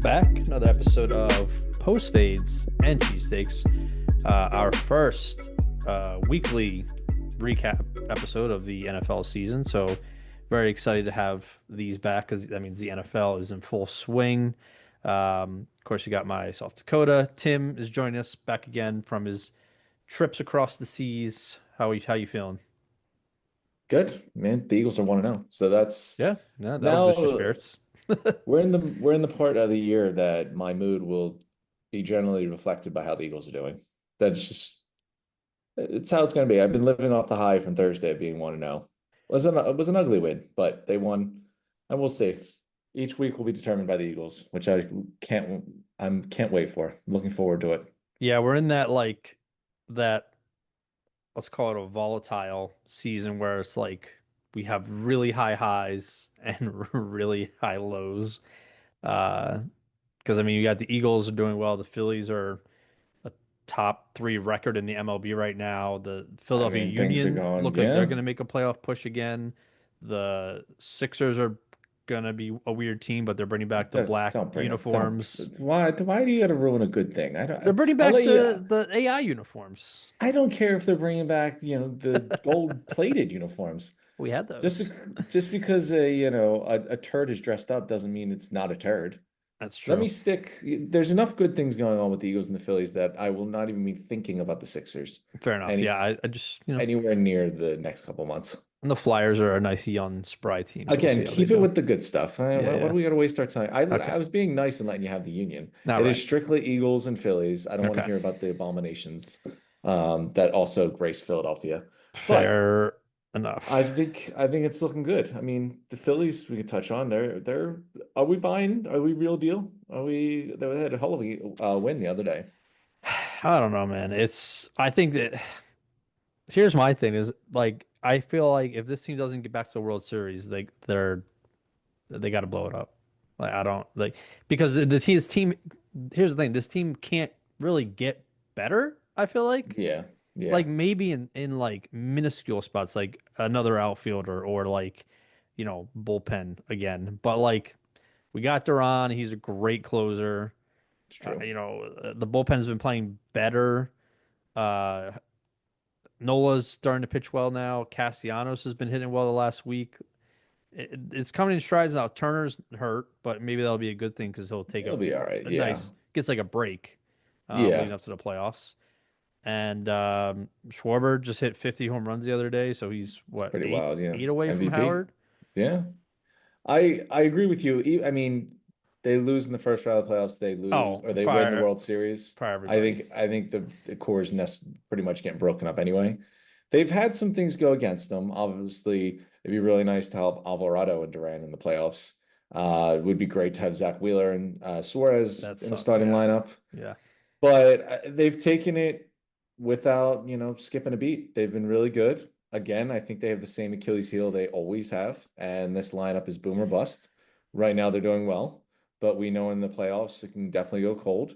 Welcome back. Another episode of Post-Fades and Cheesesteaks. Our first weekly recap episode of the NFL season. So, very excited to have these back because that means the NFL is in full swing. Of course, you got myself, Dakota. Tim is joining us back again from his trips across the seas. How you feeling? Good, man. The Eagles are 1-0. So that's Yeah, yeah, that'll boost your now spirits. we're in the part of the year that my mood will be generally reflected by how the Eagles are doing. That's just it's how it's going to be. I've been living off the high from Thursday of being 1-0. It was an ugly win, but they won, and we'll see. Each week will be determined by the Eagles, which I can't wait for. I'm looking forward to it. Yeah, we're in that let's call it a volatile season where it's like we have really high highs and really high lows. Uh, because I mean, you got the Eagles are doing well, the Phillies are a top three record in the MLB right now. The I Philadelphia mean, things are Union going, look like they're yeah. going to make a playoff push again. The Sixers are going to be a weird team, but they're bringing back the Don't, black don't bring up don't. uniforms. Why do you got to ruin a good thing? I They're don't. bringing I'll back let you. the AI uniforms. I don't care if they're bringing back, the gold plated uniforms. We had Just those. just because a turd is dressed up doesn't mean it's not a turd. That's Let me true. stick. There's enough good things going on with the Eagles and the Phillies that I will not even be thinking about the Sixers Fair enough. any Yeah, I just, anywhere near the next couple months. and the Flyers are a nice young spry team, so we'll Again, see how they keep it do. with the good stuff. Yeah, What yeah. do we got to waste our time? Okay. I was being nice and letting you have the union. All It right. is strictly Eagles and Phillies. I don't want to Okay. hear about the abominations that also grace Philadelphia. But Fair enough. I think it's looking good. I mean, the Phillies we could touch on. They're are we buying? Are we real deal? They had a hell of a win the other day. I don't know, man. I think that here's my thing is like I feel like if this team doesn't get back to the World Series, they got to blow it up. Like I don't like because this team. Here's the thing: this team can't really get better. I feel Yeah, like yeah. maybe in like minuscule spots, like another outfielder or like bullpen again. But like we got Duran, he's a great closer. It's true. The bullpen's been playing better. Uh, Nola's starting to pitch well now. Castellanos has been hitting well the last week. It's coming in strides now. Turner's hurt, but maybe that'll be a good thing because he'll take It'll be all right. a Yeah, nice gets like a break leading yeah. up to the playoffs. And Schwarber just hit 50 home runs the other day, so he's It's what pretty wild. Yeah, eight away from MVP. Howard. Yeah, I agree with you. I mean, they lose in the first round of the playoffs. They lose Oh, or they win the fire World Series. fire I everybody. think I think the core is pretty much getting broken up anyway. They've had some things go against them. Obviously, it'd be really nice to help Alvarado and Duran in the playoffs. It would be great to have Zach Wheeler and Suarez That's in the starting yeah, lineup. yeah. But they've taken it without, skipping a beat. They've been really good. Again, I think they have the same Achilles heel they always have, and this lineup is boom or bust. Right now, they're doing well, but we know in the playoffs it can definitely go cold.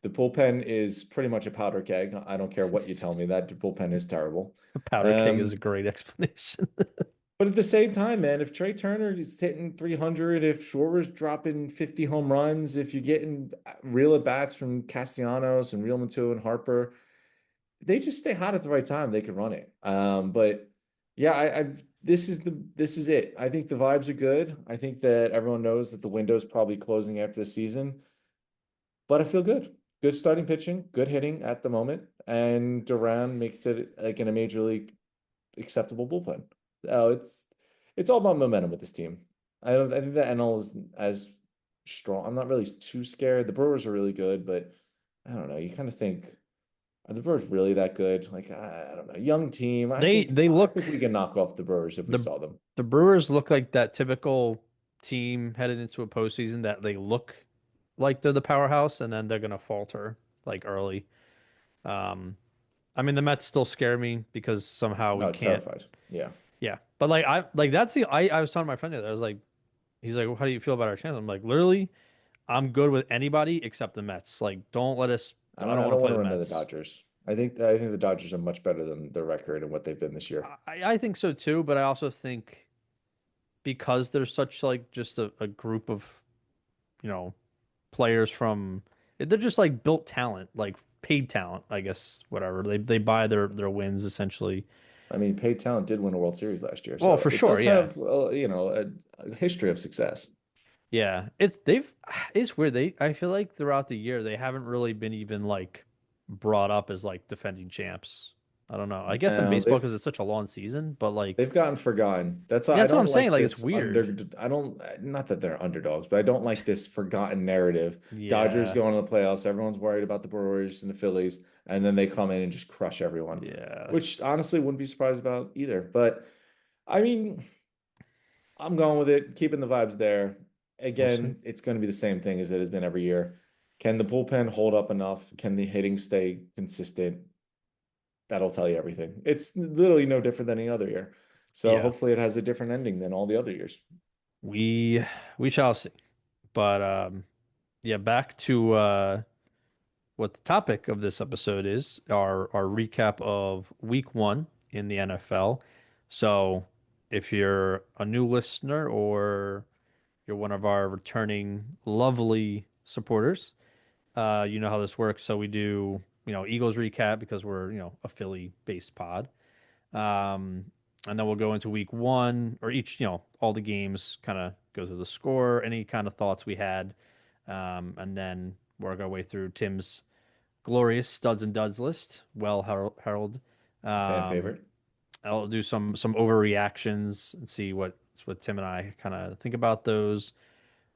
The bullpen is pretty much a powder keg. I don't care what you tell me, that bullpen is terrible. Powder keg is a Um, great explanation. but at the same time, man, if Trey Turner is hitting 300, if Schwarber's dropping 50 home runs, if you're getting real at bats from Castellanos and Real Muto and Harper, they just stay hot at the right time. They can run it. But yeah, I've this is it. I think the vibes are good. I think that everyone knows that the window is probably closing after the season, but I feel good. Good starting pitching, good hitting at the moment, and Duran makes it like in a major league acceptable bullpen. Oh, it's all about momentum with this team. I think the NL is as strong. I'm not really too scared. The Brewers are really good, but I don't know. You kind of think, are the Brewers really that good? Like I don't know. Young team. I They think they I look think we can knock off the Brewers if we the saw them. the Brewers look like that typical team headed into a postseason that they look like they're the powerhouse and then they're gonna falter like early. Um, I mean the Mets still scare me because somehow we Oh, can't. terrified. Yeah. Yeah, but like that's the I was telling my friend the other day, I was like, he's like, well, how do you feel about our chance? I'm like, literally, I'm good with anybody except the Mets. Like, don't let us. I I don't don't I want to don't play want to the run to the Mets. Dodgers. I think the Dodgers are much better than their record and what they've been this year. I think so too, but I also think because there's such like just a group of you know players from they're just like built talent, like paid talent, I guess, whatever. They buy their wins essentially. I mean, paid talent did win a World Series last year, Well, so for it sure, does yeah. have, a history of success. Yeah. It's weird. I feel like throughout the year they haven't really been even like brought up as like defending champs. I don't know. I guess in Now baseball they've because it's such a long season, but like they've gotten forgotten. That's why I that's what I'm don't saying. like Like it's this weird. I don't, not that they're underdogs, but I don't like this forgotten narrative. Dodgers Yeah. going to the playoffs, everyone's worried about the Brewers and the Phillies, and then they come in and just crush everyone, Yeah. which honestly wouldn't be surprised about either. But I mean, I'm going with it, keeping the vibes there. We'll see. Again, it's going to be the same thing as it has been every year. Can the bullpen hold up enough? Can the hitting stay consistent? That'll tell you everything. It's literally no different than any other year. So Yeah. hopefully it has a different ending than all the other years. We we shall see. But yeah, back to what the topic of this episode is, our recap of week 1 in the NFL. So, if you're a new listener or you're one of our returning lovely supporters, you know how this works. So we do, Eagles recap because we're, a Philly based pod. Um, and then we'll go into week 1 or each, all the games kind of go through the score, any kind of thoughts we had. And then work our way through Tim's glorious studs and duds list. Well, Harold. Fan Um, favorite. I'll do some overreactions and see what Tim and I kind of think about those.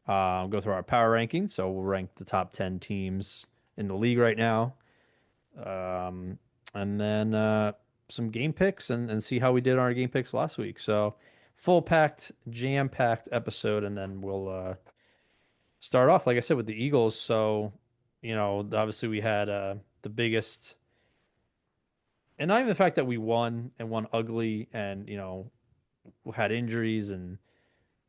Go through our power ranking. So we'll rank the top 10 teams in the league right now. Um, and then some game picks and see how we did on our game picks last week. So full packed, jam packed episode. And then we'll start off, like I said, with the Eagles. So, obviously we had the biggest, and not even the fact that we won and won ugly and, had injuries and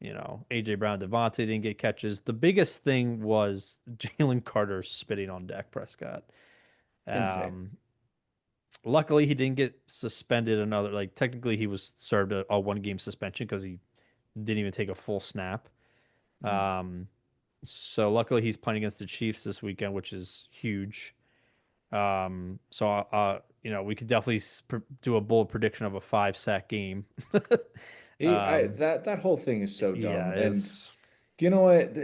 AJ Brown, Devontae didn't get catches. The biggest thing was Jalen Carter spitting on Dak Prescott. Insane. Um, Luckily, he didn't get suspended another. Like technically, he was served a 1 game suspension because he didn't even take a full snap. Mhm. Um, so luckily, he's playing against the Chiefs this weekend, which is huge. We could definitely do a bold prediction of a 5 sack game. Um, That whole thing is so yeah, dumb. And it's you know what?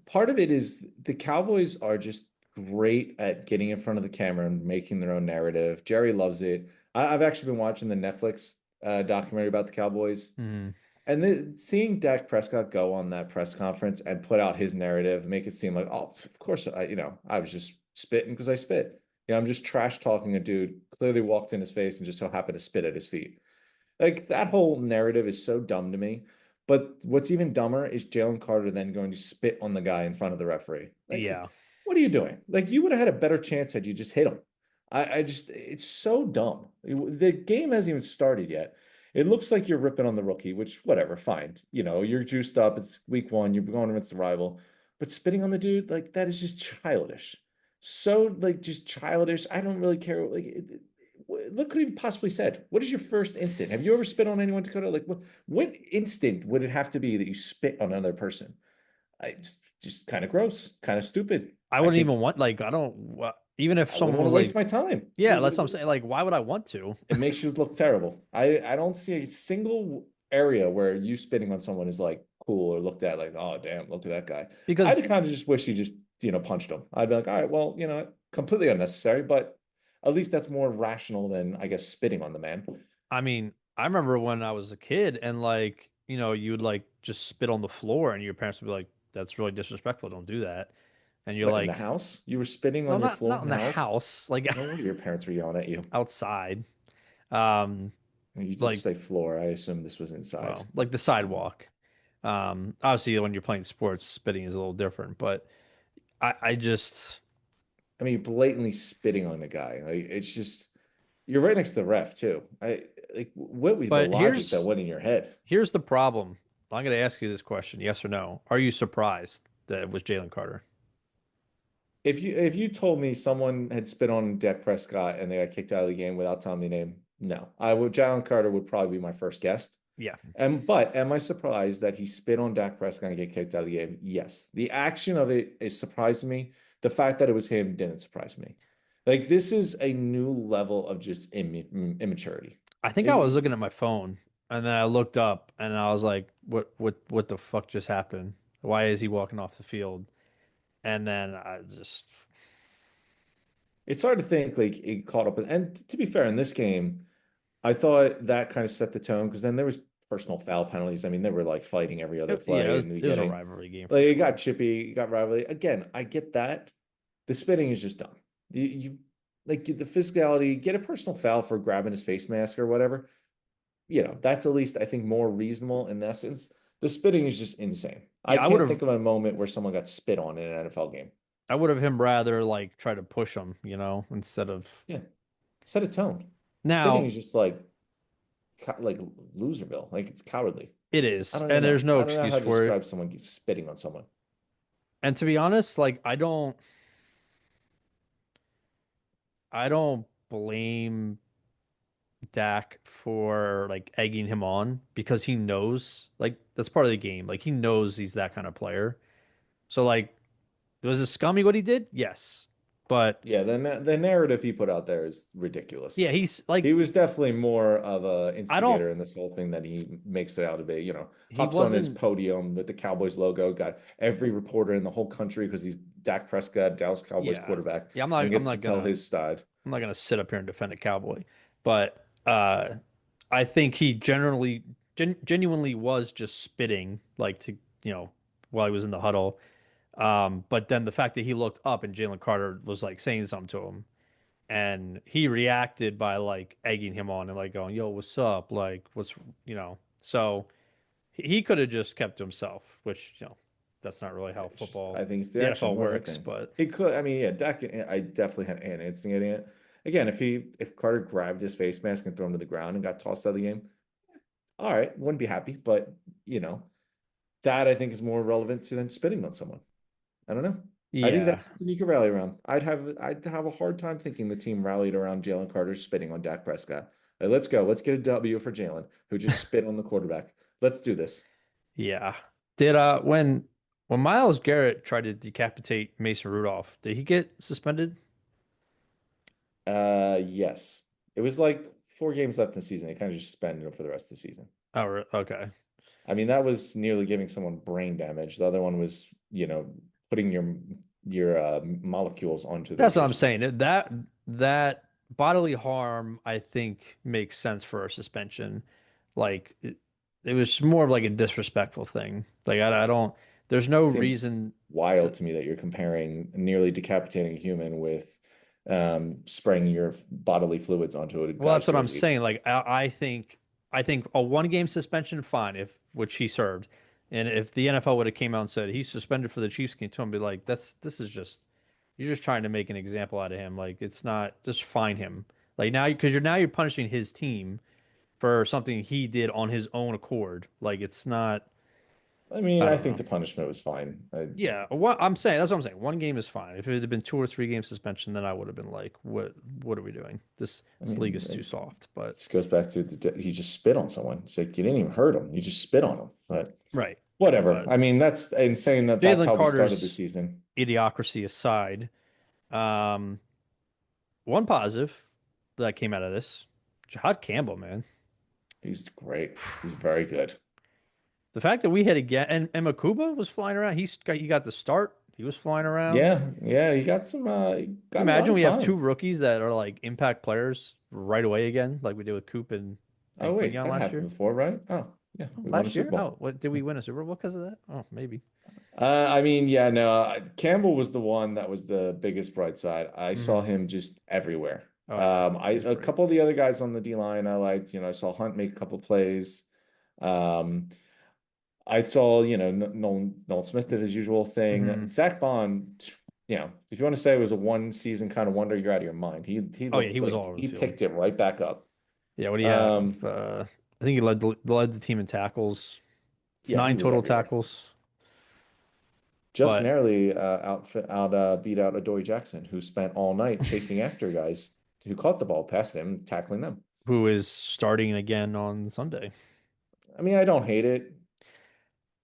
Part of it is the Cowboys are just great at getting in front of the camera and making their own narrative. Jerry loves it. I've actually been watching the Netflix documentary about the Cowboys, mm, and seeing Dak Prescott go on that press conference and put out his narrative, make it seem like, oh, of course, I was just spitting because I spit. I'm just trash talking a dude, clearly walked in his face and just so happened to spit at his feet. Like that whole narrative is so dumb to me. But what's even dumber is Jalen Carter then going to spit on the guy in front of the referee. Like, yeah. what are you doing? Like, you would have had a better chance had you just hit him. I just, it's so dumb. The game hasn't even started yet. It looks like you're ripping on the rookie, which, whatever, fine. You're juiced up. It's week 1. You're going against the rival. But spitting on the dude, like, that is just childish. So, like, just childish. I don't really care. Like, what could he have possibly said? What is your first instant? Have you ever spit on anyone, Dakota? Like, what instant would it have to be that you spit on another person? I just kind of gross, kind of stupid. I I wouldn't even think want like I don't even if I wouldn't someone want to was waste like, my time. yeah, that's what I'm saying. Like, why would I want to? It makes you look terrible. I don't see a single area where you spitting on someone is like cool or looked at like, oh damn, look at that guy. I'd Because kind of just wish he just punched him. I'd be like, all right, well, completely unnecessary, but at least that's more rational than I guess spitting on the man. I mean, I remember when I was a kid and like, you would like just spit on the floor and your parents would be like, that's really disrespectful. Don't do that. And you're What, in the like, house? You were spitting no, on your not floor not in in the the house? house, like No wonder your parents were yelling at you. outside. Um, You did like say floor. I assume this was inside. well, like the sidewalk. Obviously when you're playing sports, spitting is a little different, but I just I mean, blatantly spitting on a guy. Like it's just you're right next to the ref too. I like what was the but logic that here's went in your head? here's the problem. I'm going to ask you this question, yes or no. Are you surprised that it was Jalen Carter? If you told me someone had spit on Dak Prescott and they got kicked out of the game without telling me name, no. I would Jalen Carter would probably be my first guess. Yeah, But am I surprised that he spit on Dak Prescott and get kicked out of the game? Yes. The action of it is surprising me. The fact that it was him didn't surprise me. Like this is a new level of just immaturity. I think I was It, looking at my phone and then I looked up and I was like, what the fuck just happened? Why is he walking off the field? And then I just it's hard to think like it caught up. And to be fair, in this game, I thought that kind of set the tone because then there was personal foul penalties. I mean, they were like fighting every other yeah, play in the it was a beginning. rivalry game for Like it got sure. chippy, it got rivalry. Again, I get that. The spitting is just dumb. You like the physicality, get a personal foul for grabbing his face mask or whatever. That's at least I think more reasonable in essence. The spitting is just insane. I Yeah, I would can't have think of a moment where someone got spit on in an NFL game. I would have him rather like try to push him, instead of Yeah, set a tone. Spitting now is just like loserville. Like it's cowardly. it I is, don't even and know. there's no I don't know excuse how to for it. describe someone spitting on someone. And to be honest, like I don't blame Dak for like egging him on because he knows like that's part of the game. Like he knows he's that kind of player. So like was it scummy what he did? Yes. But Yeah, the narrative he put out there is ridiculous. yeah, he's He like was definitely more of a I don't instigator in this whole thing that he makes it out to be. he Hops on his wasn't podium with the Cowboys logo, got every reporter in the whole country because he's Dak Prescott, Dallas Cowboys yeah. quarterback, Yeah, and gets to tell his side. I'm not gonna sit up here and defend a cowboy. But I think he genuinely was just spitting like to, while he was in the huddle. But then the fact that he looked up and Jalen Carter was like saying something to him, and he reacted by like egging him on and like going, "Yo, what's up? Like, So he could have just kept to himself, which that's not really how I football, think it's the the action NFL more than works. anything. But He could, I mean, yeah, Dak, I definitely had an instigating it. Again, if Carter grabbed his face mask and thrown him to the ground and got tossed out of the game, all right, wouldn't be happy. But that I think is more relevant to than spitting on someone. I don't know. I think yeah, that's something you could rally around. I'd have a hard time thinking the team rallied around Jalen Carter spitting on Dak Prescott. Like, let's go. Let's get a W for Jalen, who just spit on the quarterback. Let's do this. yeah. Did when Miles Garrett tried to decapitate Mason Rudolph, did he get suspended? Yes. It was like 4 games left in the season. They kind of just suspended him for the rest of the season. Oh, okay. I mean, that was nearly giving someone brain damage. The other one was, putting your molecules onto their That's what I'm vision. saying. That bodily harm, I think, makes sense for a suspension. Like it was more of like a disrespectful thing. Like I don't. There's no Seems reason wild to. to me that you're comparing nearly decapitating a human with spraying your bodily fluids onto a Well, guy's that's what I'm jersey. saying. Like I think a 1 game suspension, fine, if which he served, and if the NFL would have came out and said he's suspended for the Chiefs game too, I'd be like, this is just you're just trying to make an example out of him. Like it's not just fine him. Like now because you're punishing his team for something he did on his own accord. Like it's not. I mean, I I don't think know. the punishment was fine. Yeah, what I'm saying, that's what I'm saying. 1 game is fine. If it had been 2 or 3 game suspension, then I would have been like, what are we doing? I This league mean, is too soft. But this goes back to he just spit on someone. It's like you didn't even hurt him. You just spit on him. But right. whatever. But I mean, that's insane that that's Jalen how we started the Carter's season. idiocracy aside, um, one positive that came out of this, Jahad Campbell, man. He's great. He's very good. The fact that we had again and Makuba was flying around. He got the start. He was flying around. Yeah, yeah, he got he Can you got a lot imagine of we have two time. rookies that are like impact players right away again, like we did with Coop and Oh wait, Quinion that last happened year? before, right? Oh, yeah, we won a Last Super year? Oh, Bowl. what did we win a Super Bowl because of that? Oh, maybe. I mean, yeah, no, Campbell was the one that was the biggest bright side. I saw Hmm. him just everywhere. Oh yeah, I he's a great. couple of the other guys on the D line I liked. I saw Hunt make a couple plays. Um, I saw, Nolan Smith did his usual Hmm. thing. Zach Bond, if you want to say it was a 1 season kind of wonder, you're out of your mind. He Oh yeah, he looked was all like over the he field. picked it right back up. Yeah, what do you have? Um, I think he led the team in tackles, yeah, he nine was total everywhere. tackles. Just But narrowly beat out Adoree Jackson, who spent all night chasing after guys who caught the ball past him, tackling them. who is starting again on Sunday? I mean, I don't hate it.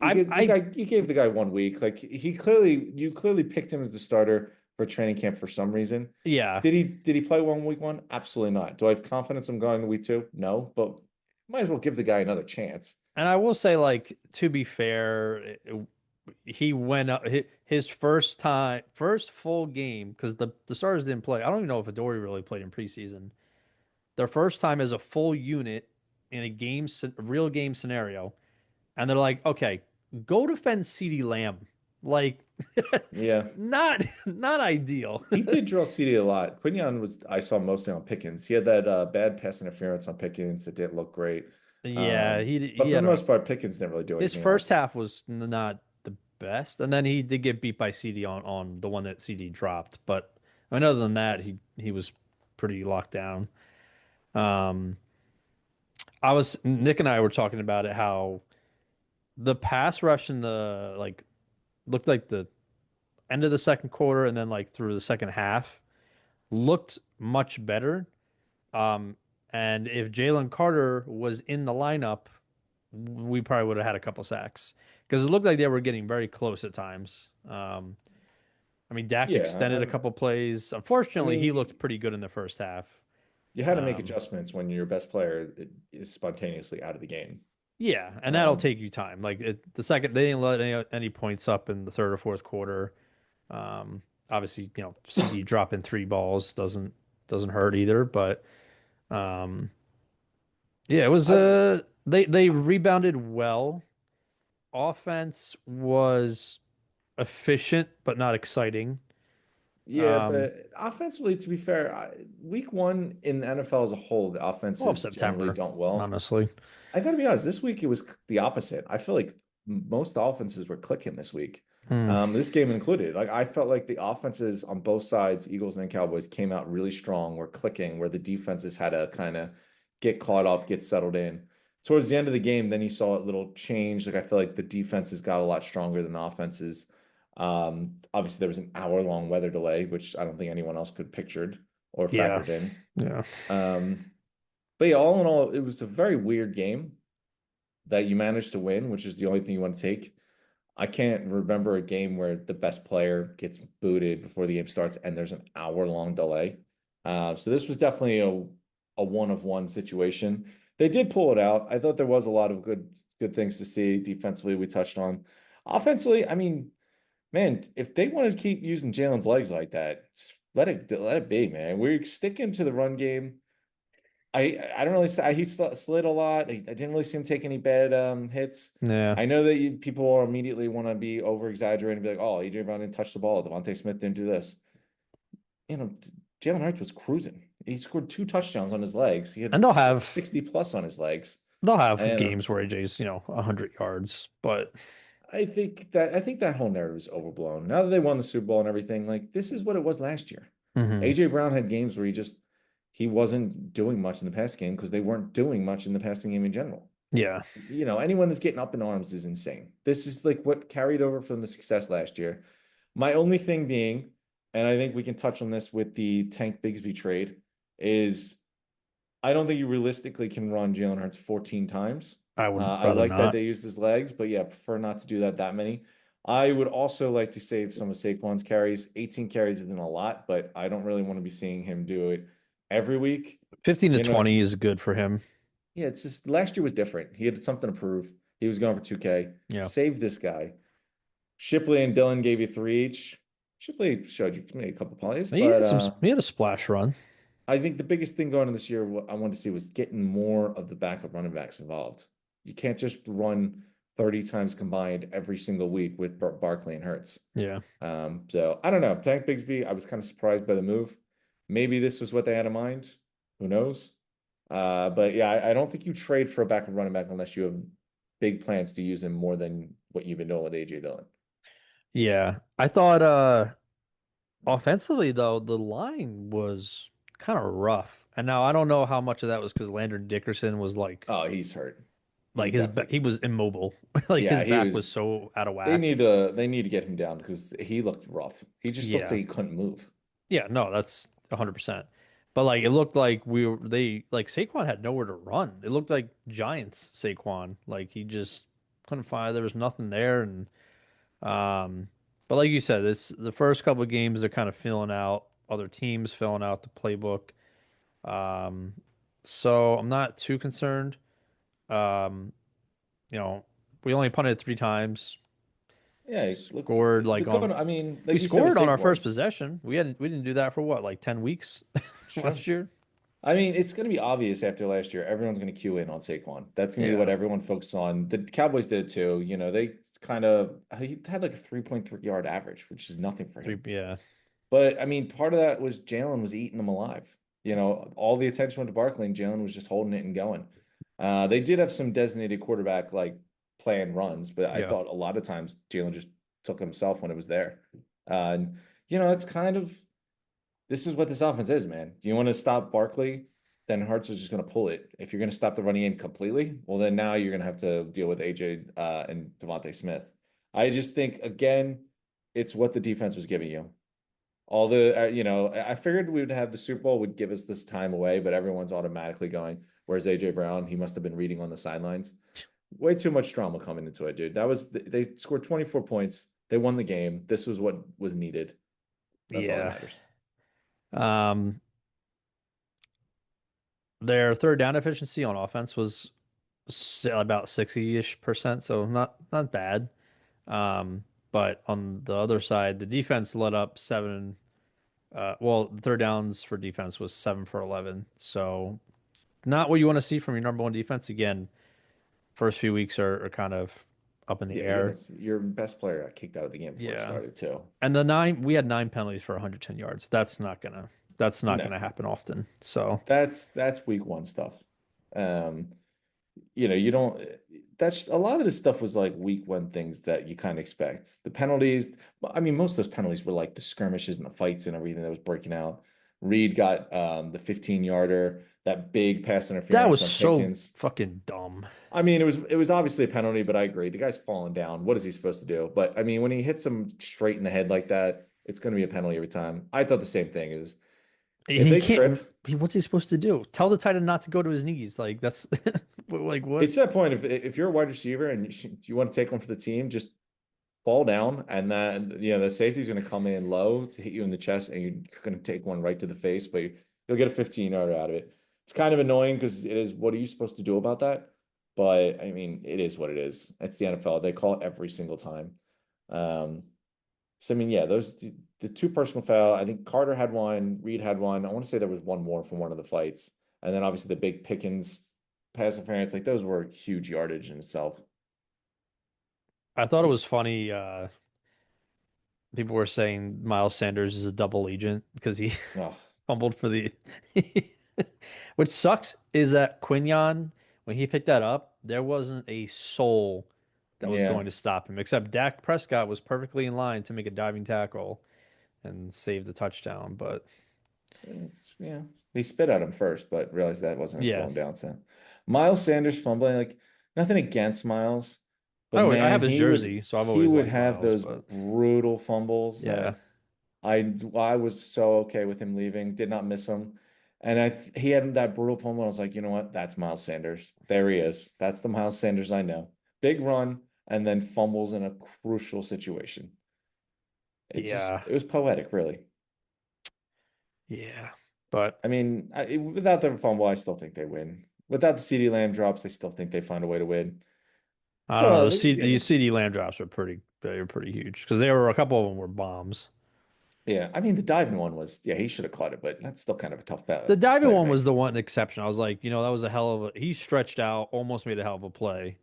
I You gave the guy 1 week. Like you clearly picked him as the starter for training camp for some reason. yeah. Did he play 1 week 1? Absolutely not. Do I have confidence I'm going to week 2? No, but might as well give the guy another chance. And I will say, like, to be fair, he went up his first time, first full game, because the Stars didn't play. I don't even know if Adoree really played in preseason. Their first time as a full unit in a a real game scenario, and they're like, okay, go defend CeeDee Lamb. Like, Yeah. not ideal. He did drill CD a lot. Quinion was I saw mostly on Pickens. He had that bad pass interference on Pickens that didn't look great. Yeah, But he for the had a most part, Pickens didn't really do his anything first else. half was not the best, and then he did get beat by CD on the one that CD dropped. But I mean, other than that, he was pretty locked down. Um, I was Nick and I were talking about it how the pass rush in the like looked like the end of the second quarter and then like through the second half looked much better. Um, and if Jalen Carter was in the lineup, we probably would have had a couple sacks because it looked like they were getting very close at times. I mean, Dak Yeah, extended a couple plays. I Unfortunately, he looked mean, pretty good in the first half. you had to make Um, adjustments when your best player is spontaneously out of the game. yeah, and that'll Um, take you time. Like the second they didn't let any points up in the third or fourth quarter. Obviously, CD dropping three balls doesn't hurt either, but um, yeah, it was I they rebounded well. Offense was efficient but not exciting. Yeah, Um, but offensively, to be fair, week 1 in the NFL as a whole, the well, offenses generally September, don't well. honestly. I got to be honest, this week it was the opposite. I feel like most offenses were clicking this week. Hmm. This game included. Like I felt like the offenses on both sides, Eagles and Cowboys, came out really strong, were clicking, where the defenses had to kind of get caught up, get settled in. Towards the end of the game, then you saw a little change. Like I feel like the defenses got a lot stronger than the offenses. Obviously there was an hour-long weather delay, which I don't think anyone else could have pictured or Yeah, factored in. yeah, Um, but yeah, all in all, it was a very weird game that you managed to win, which is the only thing you want to take. I can't remember a game where the best player gets booted before the game starts and there's an hour-long delay. So this was definitely a one-of-one situation. They did pull it out. I thought there was a lot of good things to see defensively. We touched on offensively. I mean, man, if they wanted to keep using Jalen's legs like that, let it be, man. We're sticking to the run game. I don't really he slid a lot. I didn't really see him take any bad hits. yeah. I know that people immediately want to be over exaggerating and be like, "Oh, AJ Brown didn't touch the ball. Devontae Smith didn't do this." You know, Jalen Hurts was cruising. He scored 2 touchdowns on his legs. He And had 60 plus on his legs. they'll have And games where AJ's 100 yards, but I think that whole narrative is overblown. Now that they won the Super Bowl and everything, like this is what it was last year. mhm. AJ Brown had games where he wasn't doing much in the pass game because they weren't doing much in the passing game in general. Yeah, Anyone that's getting up in arms is insane. This is like what carried over from the success last year. My only thing being, and I think we can touch on this with the Tank Bigsby trade, is I don't think you realistically can run Jalen Hurts 14 times. I would I rather like that not. they used his legs, but yeah, prefer not to do that many. I would also like to save some of Saquon's carries. 18 carries isn't a lot, but I don't really want to be seeing him do it every week. 15 to You know, 20 is good for him. yeah, it's just last year was different. He had something to prove. He was going for 2K. Yeah. Save this guy. Shipley and Dylan gave you 3 each. Shipley showed you made a couple plays, but He had a splash run. I think the biggest thing going in this year, what I wanted to see was getting more of the backup running backs involved. You can't just run 30 times combined every single week with Barkley and Hurts. Yeah. So I don't know. Tank Bigsby, I was kind of surprised by the move. Maybe this was what they had in mind. Who knows? But yeah, I don't think you trade for a backup running back unless you have big plans to use him more than what you've been doing with AJ Dillon. Yeah. I thought offensively though, the line was kind of rough. And now I don't know how much of that was because Landon Dickerson was Oh, he's hurt. He like his back, he definitely, was immobile. Like his yeah, he back was was. so out of whack. They need to get him down because he looked rough. He just looked Yeah. like he couldn't move. Yeah, no, that's 100%. But like it looked like they like Saquon had nowhere to run. It looked like Giants Saquon. Like he just couldn't find there was nothing there and um but like you said, it's the first couple of games they're kind of filling out other teams filling out the playbook. Um so I'm not too concerned. Um you know, we only punted 3 times. Yeah, look, Scored the like on going. I mean, we like you said with scored on our first Saquon, possession. We didn't do that for what, like 10 weeks it's true. last year? I mean, it's going to be obvious after last year. Everyone's going to cue in on Saquon. That's going to be what Yeah. everyone focuses on. The Cowboys did it too. They kind of he had like a 3.3 yard average, which is nothing for Three, him. yeah. But I mean, part of that was Jalen was eating them alive. All the attention went to Barkley, and Jalen was just holding it and going. They did have some designated quarterback like plan runs, but I Yeah. thought a lot of times Jalen just took himself when it was there. And it's kind of this is what this offense is, man. Do you want to stop Barkley? Then Hurts is just going to pull it. If you're going to stop the running game completely, well, then now you're going to have to deal with AJ and Devontae Smith. I just think again, it's what the defense was giving you. All the, I figured we would have the Super Bowl would give us this time away, but everyone's automatically going, where's AJ Brown? He must have been reading on the sidelines. Way too much drama coming into it, dude. They scored 24 points. They won the game. This was what was needed. That's all that Yeah. matters. Um, their third down efficiency on offense was about 60-ish%, so not bad. But on the other side, the defense let up seven. Well, the third downs for defense was 7 for 11. So not what you want to see from your number one defense. Again, first few weeks are kind of up in the Yeah, air. your best player got kicked out of the game before it Yeah. started too. And we had 9 penalties for 110 yards. That's not No, gonna happen often. So that's week one stuff. Um, you don't. That's a lot of this stuff was like week one things that you kind of expect. The penalties. I mean, most of those penalties were like the skirmishes and the fights and everything that was breaking out. Reed got the 15-yarder, that big pass that interference was on so Pickens. fucking dumb. I mean, it was obviously a penalty, but I agree. The guy's falling down. What is he supposed to do? But I mean, when he hits him straight in the head like that, it's going to be a penalty every time. I thought the same thing is if He they can't. trip, What's he supposed to do? Tell the tight end not to go to his knees. Like that's like what? it's that point. If you're a wide receiver and you want to take one for the team, just fall down, and then the safety's going to come in low to hit you in the chest, and you're going to take one right to the face, but you'll get a 15-yarder out of it. It's kind of annoying because it is. What are you supposed to do about that? But I mean, it is what it is. It's the NFL. They call it every single time. Um, so I mean, yeah, the two personal foul. I think Carter had one, Reed had one. I want to say there was one more from one of the fights, and then obviously the big Pickens pass interference. Like those were huge yardage in itself. I thought it was It's funny. People were saying Miles Sanders is a double agent because he oh fumbled for the. Which sucks is that Quinion, when he picked that up, there wasn't a soul that was yeah. going to stop him, except Dak Prescott was perfectly in line to make a diving tackle and save the touchdown. But Yeah. He spit at him first, but realized that wasn't gonna slow yeah, him down. So Miles Sanders fumbling, like nothing against Miles, but I man, have his he would jersey, so I've he always would liked have Miles. those But brutal fumbles yeah, that I was so okay with him leaving, did not miss him. And he had that brutal fumble. I was like, you know what? That's Miles Sanders. There he is. That's the Miles Sanders I know. Big run and then fumbles in a crucial situation. yeah, It was poetic, really. yeah. But I mean, without the fumble, I still think they win. Without the CD Lamb drops, I still think they find a way to win. I don't know. So These CD land drops are they were pretty huge because there were a couple of them were bombs. yeah, I mean, the diving one was, yeah, he should have caught it, but that's still kind of a tough The diving play to one was make. the one exception. I was like, that was a hell of a. He stretched out, almost made a hell of a play.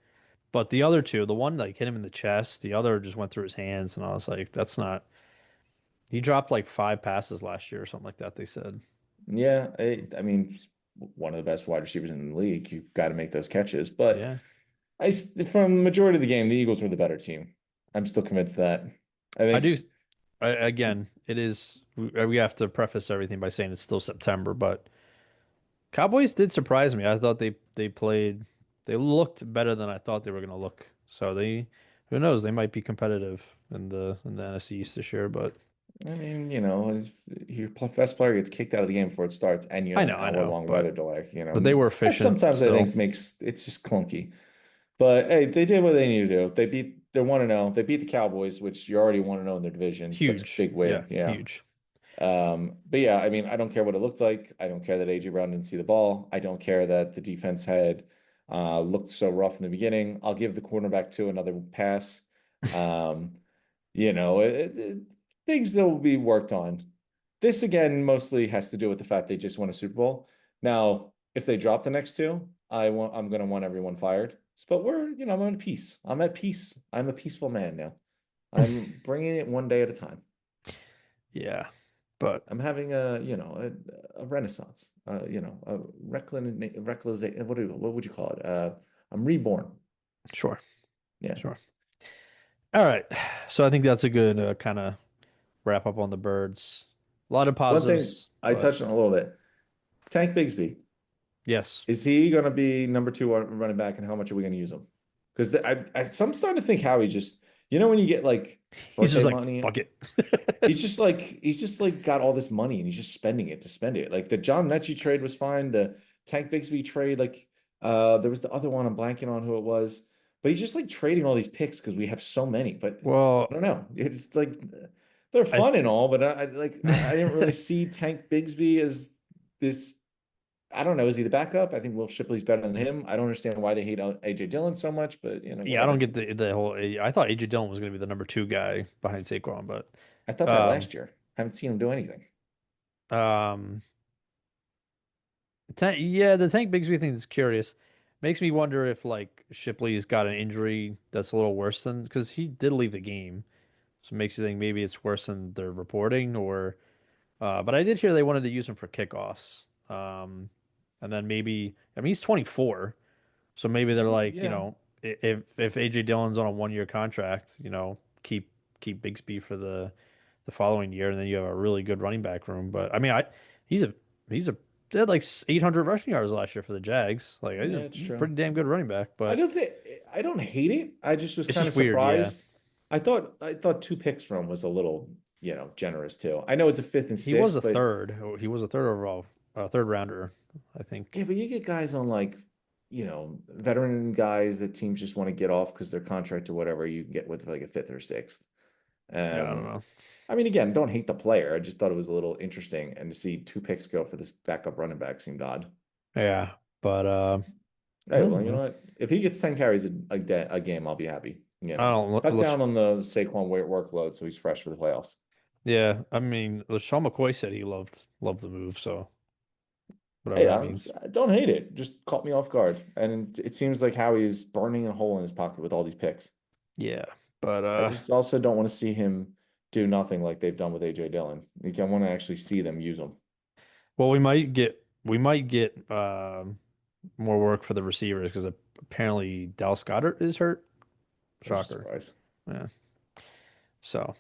But the other two, the one like hit him in the chest, the other just went through his hands, and I was like, that's not. He dropped like 5 passes last year or something like that. They said. Yeah, I mean, he's one of the best wide receivers in the league. You got to make those catches, but Yeah, from the majority of the game, the Eagles were the better team. I'm still convinced of that. I I think, do. Again, it is. We have to preface everything by saying it's still September, but Cowboys did surprise me. I thought they played. They looked better than I thought they were going to look. So who knows? They might be competitive in the NFC East this year, but. I mean, if your best player gets kicked out of the game before it starts, and you I have know, an I know, hour-long but weather delay, they were that efficient sometimes I still. think makes it's just clunky. But hey, they did what they needed to do. They're 1-0. They beat the Cowboys, which you're already 1-0 in their division. That's a Huge. big Yeah, win. Yeah. huge. But yeah, I mean, I don't care what it looked like. I don't care that AJ Brown didn't see the ball. I don't care that the defense had looked so rough in the beginning. I'll give the cornerback to another pass. Um, things that will be worked on. This again mostly has to do with the fact they just won a Super Bowl. Now, if they drop the next two, I'm gonna want everyone fired. But I'm at peace. I'm at peace. I'm a peaceful man now. I'm bringing it one day at a time. Yeah, but I'm having a renaissance, a recklin, what would you call it? I'm reborn. sure, Yeah. sure. All right. So I think that's a good kind of wrap up on the birds. A lot of One thing positives, I but touched on a little bit. Tank Bigsby. yes, Is he going to be number two running back, and how much are we going to use him? Because I'm starting to think Howie just, when you get like he's birthday just like, money, fuck it. he's just like got all this money and he's just spending it to spend it. Like the John Mechie trade was fine. The Tank Bigsby trade, like there was the other one I'm blanking on who it was, but he's just like trading all these picks because we have so many. But I Well, don't know. It's like they're I fun and all, but I didn't really see Tank Bigsby as this. I don't know. Is he the backup? I think Will Shipley's better than him. I don't understand why they hate AJ Dillon so much, but yeah, I don't whatever. get the whole. I thought AJ Dillon was going to be the number two guy behind Saquon, but I thought that um, last year. Haven't seen him do anything. um, yeah, the Tank Bigsby thing is curious. Makes me wonder if like Shipley's got an injury that's a little worse than because he did leave the game, so it makes you think maybe it's worse than they're reporting or. But I did hear they wanted to use him for kickoffs. And then maybe I mean he's 24. So maybe they're like, Yeah. if AJ Dillon's on a 1 year contract, keep Bigsby for the following year, and then you have a really good running back room. But I mean, he's a he's a they had like 800 rushing yards last year for the Jags. Like Yeah, it's he's a true. pretty damn good running back. I But don't think I don't hate it. I just was it's kind of just weird, yeah. surprised. I thought two picks from was a little, generous too. I know it's a fifth and He was sixth, a but third. He was a third overall, third rounder, I yeah, think. but you get guys on like, veteran guys that teams just want to get off because their contract or whatever you can get with like a fifth or sixth. Yeah, I don't Um, know. I mean, again, don't hate the player. I just thought it was a little interesting, and to see two picks go for this backup running back seemed odd. Yeah, but Hey, well, you know what? If he gets 10 carries a game, I'll be happy. I don't. Cut down on the Saquon workload so he's fresh for the playoffs. Yeah, I mean, Sean McCoy said he loved the move, so whatever Hey, that means. I don't hate it. Just caught me off guard. And it seems like Howie's burning a hole in his pocket with all these picks. Yeah, but I just also don't want to see him do nothing like they've done with AJ Dillon. Like, I want to actually see them use him. well, we might get more work for the receivers because apparently Dallas Goedert is hurt. There's a Shocker. surprise. Yeah. So,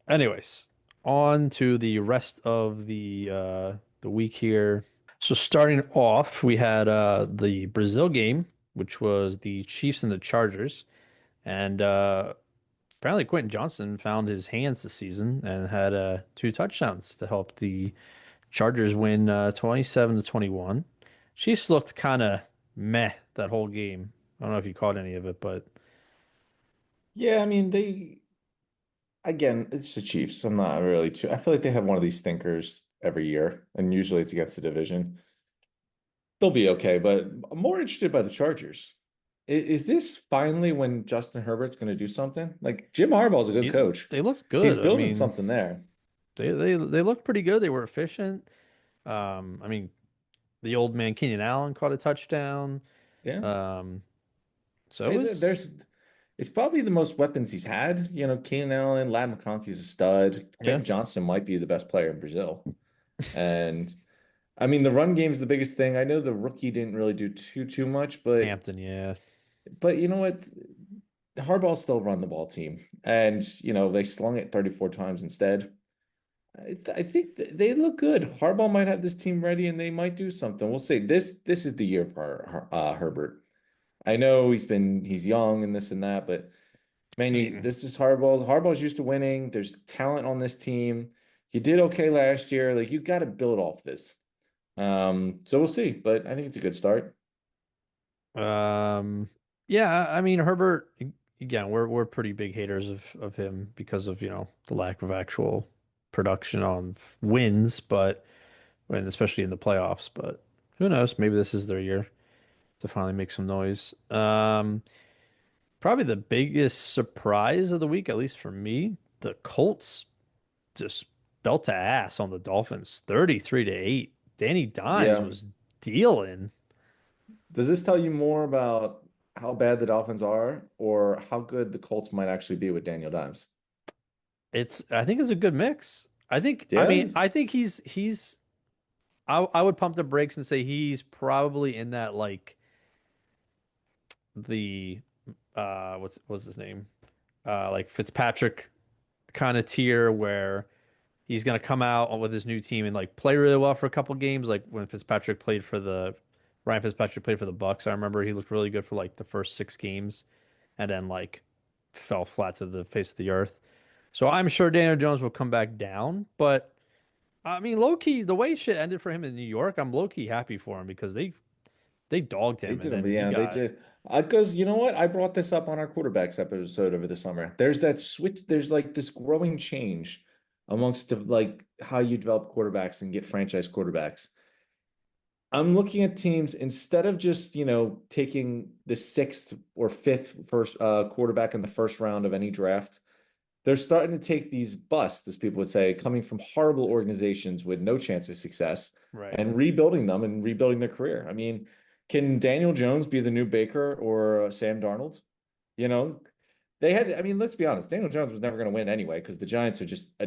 anyways, on to the rest of the week here. So starting off, we had the Brazil game, which was the Chiefs and the Chargers, and apparently Quentin Johnson found his hands this season and had two touchdowns to help the Chargers win 27 to 21. Chiefs looked kind of meh that whole game. I don't know if you caught any of it, but Yeah, I mean, again, it's the Chiefs. I'm not really too, I feel like they have one of these stinkers every year, and usually it's against the division. They'll be okay, but I'm more interested by the Chargers. Is this finally when Justin Herbert's going to do something? Like Jim Harbaugh's a good coach. they looked He's good. I building mean, something there. they looked pretty good. They were efficient. I mean, the old man Keenan Allen caught a touchdown. Yeah. Um, so it Hey, was it's probably the most weapons he's had. Keenan Allen, Lad McConkey's a stud. yeah, Quentin Johnson might be the best player in Brazil. And I mean, the run game's the biggest thing. I know the rookie didn't really do too much, but Hampton, yeah, you know what? Harbaugh still run the ball team, and they slung it 34 times instead. I think they look good. Harbaugh might have this team ready, and they might do something. We'll see. This is the year for Herbert. I know he's young and this and that, but Man, I mean, this is Harbaugh. Harbaugh's used to winning. There's talent on this team. You did okay last year. Like you got to build off this. So we'll see, but I think it's a good start. um, yeah, I mean Herbert again, we're pretty big haters of him because of, the lack of actual production on wins, but and especially in the playoffs, but who knows? Maybe this is their year to finally make some noise. Probably the biggest surprise of the week, at least for me, the Colts just belt to ass on the Dolphins, 33-8. Danny Dimes Yeah. was dealing. Does this tell you more about how bad the Dolphins are or how good the Colts might actually be with Daniel Dimes? I think it's a good mix. I Yeah. mean, I think I would pump the brakes and say he's probably in that like the what's his name? Like Fitzpatrick kind of tier where he's gonna come out with his new team and like play really well for a couple games. Like when Ryan Fitzpatrick played for the Bucks. I remember he looked really good for like the first 6 games, and then like fell flat to the face of the earth. So I'm sure Daniel Jones will come back down, but I mean, low key, the way shit ended for him in New York, I'm low key happy for him because they dogged They him, and did them. then he Yeah, they got did. Because you know what? I brought this up on our quarterbacks episode over the summer. There's that switch. There's like this growing change amongst like how you develop quarterbacks and get franchise quarterbacks. I'm looking at teams instead of just, taking the sixth or fifth first quarterback in the first round of any draft. They're starting to take these busts, as people would say, coming from horrible organizations with no chance of success right. and rebuilding them and rebuilding their career. I mean, can Daniel Jones be the new Baker or Sam Darnold? You know, I mean, let's be honest, Daniel Jones was never going to win anyway because the Giants are just a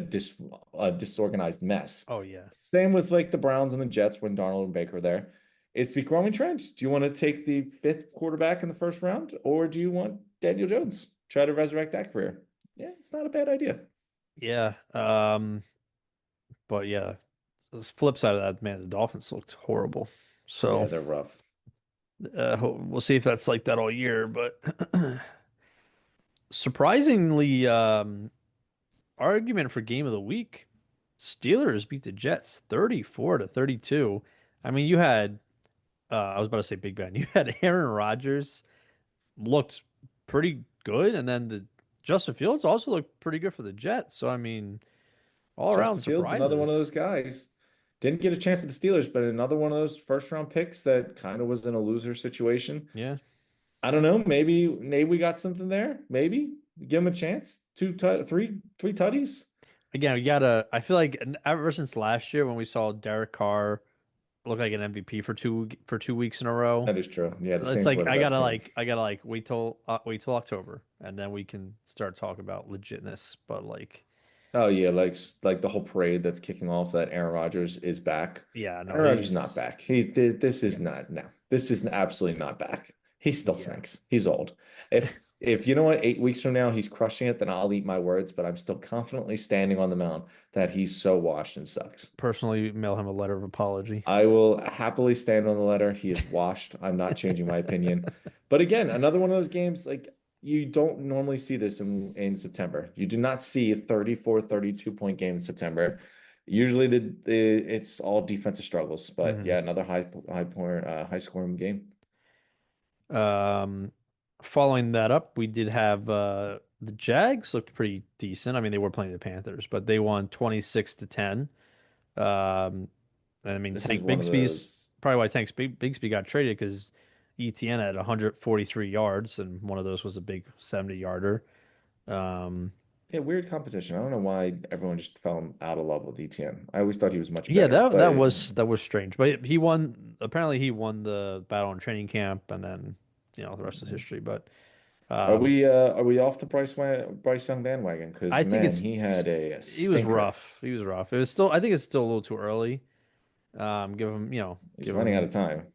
disorganized mess. Oh yeah. Same with like the Browns and the Jets when Darnold and Baker are there. It's becoming trend. Do you want to take the fifth quarterback in the first round, or do you want Daniel Jones? Try to resurrect that career. Yeah, it's not a bad idea. Yeah. But yeah, the flip side of that, man, the Dolphins looked horrible. Yeah, So they're rough. we'll see if that's like that all year. But surprisingly, argument for game of the week, Steelers beat the Jets 34-32. I mean, you had I was about to say Big Ben. You had Aaron Rodgers looked pretty good, and then the Justin Fields also looked pretty good for the Jets. So I mean, all around Justin Fields, another one of surprises. those guys. Didn't get a chance with the Steelers, but another one of those first round picks that kind of was in a loser situation. Yeah. I don't know. Maybe we got something there. Maybe give him a chance. Three tutties. Again, we gotta. I feel like ever since last year when we saw Derek Carr look like an MVP for 2 weeks in a row, That is true. Yeah, the it's Saints like were the best team. I gotta like wait till October, and then we can start talking about legitness. But like, Oh yeah, like the whole parade that's kicking off that Aaron Rodgers is back. yeah, no, Aaron Rodgers is not he's back. This yeah, is not no. This is absolutely not back. He still yeah. stinks. He's old. If you know what, 8 weeks from now he's crushing it, then I'll eat my words. But I'm still confidently standing on the mound that he's so washed and sucks. Personally, mail him a letter of apology. I will happily stand on the letter. He is washed. I'm not changing my opinion. But again, another one of those games like you don't normally see this in September. You do not see a 34, 32 point game in September. Usually it's all defensive struggles. But Mhm. yeah, another high scoring game. Um, Following that up, we did have the Jags looked pretty decent. I mean, they were playing the Panthers, but they won 26-10. Um, and I mean, This is Tank one of Bigsby's those. probably why Bigsby got traded because ETN had 143 yards, and one of those was a big 70-yarder. Um, Yeah, weird competition. I don't know why everyone just fell out of love with ETN. I always thought he was much yeah, better, but that was strange, but he won. Apparently, he won the battle in training camp, and then the rest is history. But um, are we off the Bryce Young bandwagon? Because I think man, he had a he was stinker. rough. He was rough. It was still I think it's still a little too early. He's Give running out of him. time.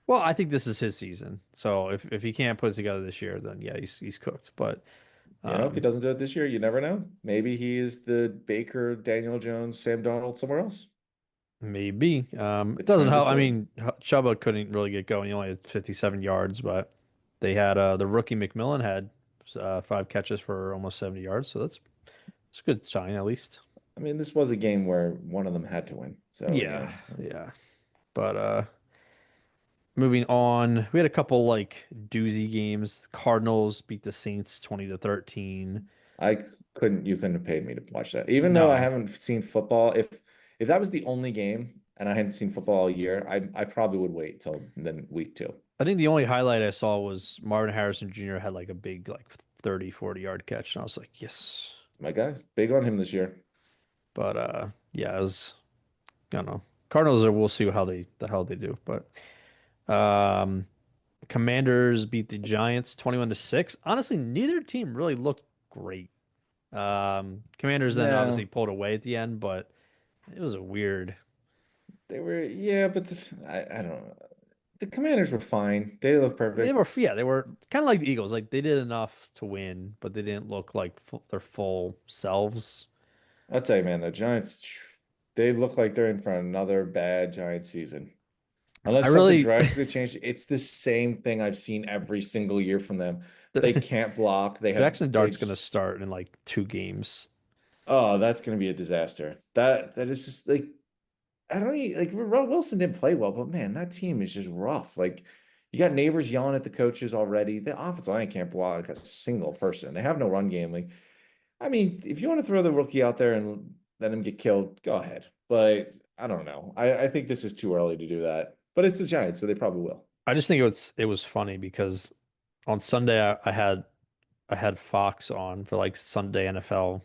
Well, I think this is his season. So if he can't put it together this year, then yeah, he's cooked. But If he um, doesn't do it this year, you never know. Maybe he is the Baker, Daniel Jones, Sam Darnold somewhere else. maybe The it doesn't trend is help. I still. mean, Chuba couldn't really get going. He only had 57 yards, but they had the rookie McMillan had 5 catches for almost 70 yards. So that's a good sign at least. I mean, this was a game where one of them had to win. So Yeah, yeah, yeah. But moving on, we had a couple like doozy games. The Cardinals beat the Saints 20-13. you couldn't have paid me to watch that. Even though I No, haven't seen football, if that was the only game and I hadn't seen football all year, I probably would wait till then week two. I think the only highlight I saw was Marvin Harrison Jr. had like a big like 30, 40 yard catch, and I was like, yes. My guy, big on him this year. But yeah, it was I don't know. Cardinals are we'll see how the hell they do. But um Commanders beat the Giants 21-6. Honestly, neither team really looked great. Commanders then obviously No, pulled away at the end, but it was a weird. they were, yeah, but I don't know. The Commanders were fine. They look They perfect. were yeah, they were kind of like the Eagles. Like they did enough to win, but they didn't look like their full selves. I'll tell you, man, the Giants, they look like they're in for another bad Giants season. I Unless something really drastically changed, it's the same thing I've seen every single year from them. They can't block. Jackson They Dart's going to just, start in like 2 games. oh, that's going to be a disaster. That is just like, I don't even, like Wilson didn't play well, but man, that team is just rough. Like you got neighbors yelling at the coaches already. The offensive line can't block a single person. They have no run game. Like, I mean, if you want to throw the rookie out there and let him get killed, go ahead. But I don't know. I think this is too early to do that. But it's the Giants, so they probably will. I just think it was funny because on Sunday I had Fox on for like Sunday NFL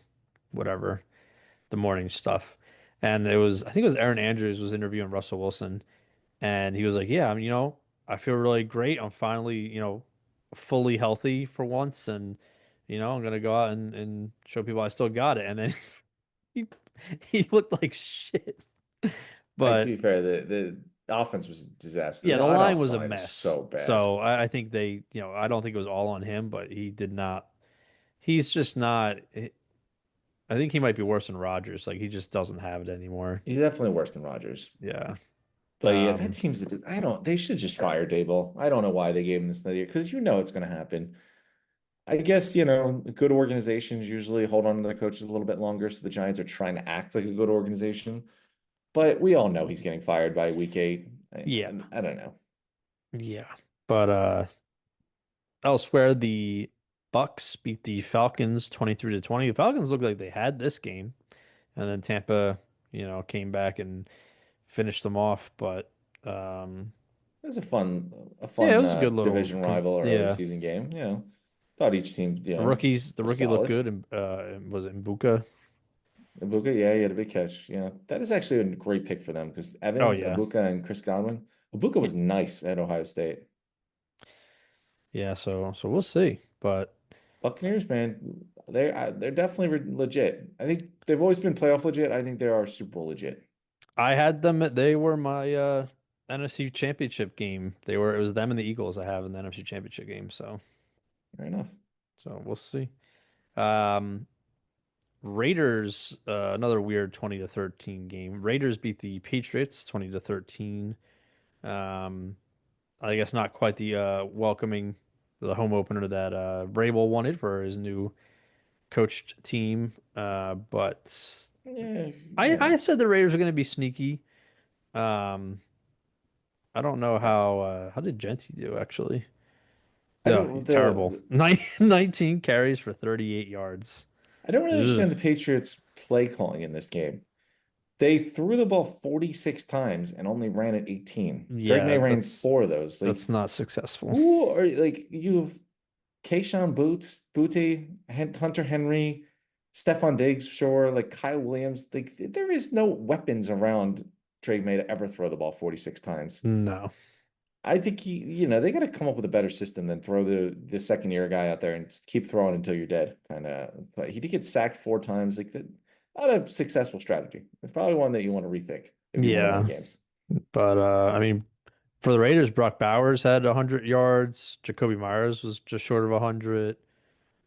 whatever the morning stuff, and I think it was Aaron Andrews was interviewing Russell Wilson, and he was like, "Yeah, I mean, I feel really great. I'm finally fully healthy for once, and I'm gonna go out and show people I still got it." And then he he looked like shit, To but be fair, the offense was a disaster. yeah, The the line was a offensive is mess. so bad. So I think I don't think it was all on him, but he did not. He's just not. I think he might be worse than Rodgers. Like he just doesn't have it anymore. He's definitely worse than Rodgers. Yeah. But yeah, that Um, team's. I don't. They should just fire Dable. I don't know why they gave him this another year because it's going to happen. I guess good organizations usually hold on to their coaches a little bit longer, so the Giants are trying to act like a good organization. But we all know he's getting fired by week 8. yeah. I don't know. Yeah. But elsewhere, the Bucks beat the Falcons 23-20. The Falcons looked like they had this game, and then Tampa, came back and finished them off. But It was a yeah, it fun was a good little division rival or early yeah. season game. Thought each team The was rookie looked solid. good, and was it Mbuka? Ibuka, yeah, he had a big catch. Yeah, that is actually a great pick for them because Oh Evans, yeah. Ibuka, and Chris Godwin. Ibuka Yeah. was nice at Ohio State. Yeah, so we'll see. But Buccaneers, man, they're definitely legit. I think they've always been playoff legit. I think they are Super Bowl legit. I had them they were my NFC Championship game. It was them and the Eagles I have in the NFC Championship game, Fair enough. so we'll see. Um Raiders, another weird 20-13 game. Raiders beat the Patriots 20-13. Um, I guess not quite the welcoming the home opener that Vrabel wanted for his new coached team. But Yeah, I said the Raiders are going to be sneaky. Um, I don't know how did Genty do actually? I No, don't terrible. 19 carries for 38 yards. I don't really Ugh. understand the Patriots play calling in this game. They threw the ball 46 times and only ran it 18. Drake Yeah, May ran that's 4 of those. Like that's not successful. who are like you have Kayshawn Booty, Hunter Henry, Stephon Diggs, sure, like Kyle Williams. Like there is no weapons around Drake May to ever throw the ball 46 times. No. I think they got to come up with a better system than throw the second year guy out there and keep throwing until you're dead. Kind of, but he did get sacked 4 times. Like that, not a successful strategy. It's probably one that you want to rethink if you want to win Yeah. games. But I mean, for the Raiders, Brock Bowers had 100 yards. Jacoby Myers was just short of 100.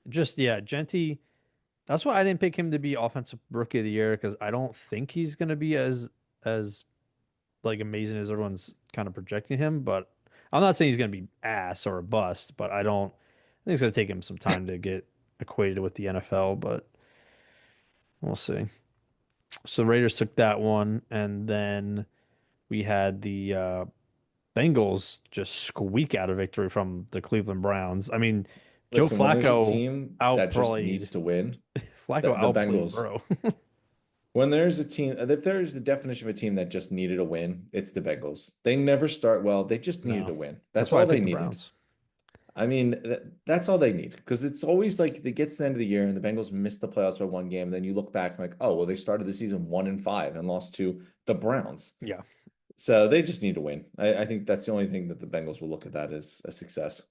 Just yeah, Genty. That's why I didn't pick him to be offensive rookie of the year because I don't think he's going to be as like amazing as everyone's kind of projecting him. But I'm not saying he's going to be ass or a bust, but I don't. think it's gonna take him some time to get acquainted with the NFL, but we'll see. So Raiders took that one, and then we had the Bengals just squeak out a victory from the Cleveland Browns. I mean, Joe Listen, when there's a Flacco team that just outplayed needs to win, Flacco the outplayed Bengals. Burrow. When there's a team, if there's the definition of a team that just needed a win, it's the Bengals. They never start well. They just needed No, a win. that's That's why I all they picked the needed. Browns. I mean, that's all they need because it's always like it gets to the end of the year and the Bengals miss the playoffs by one game. Then you look back and like, oh, well, they started the season 1-5 and lost to the Browns. Yeah, So they just need to win. I think that's the only thing that the Bengals will look at that as a success.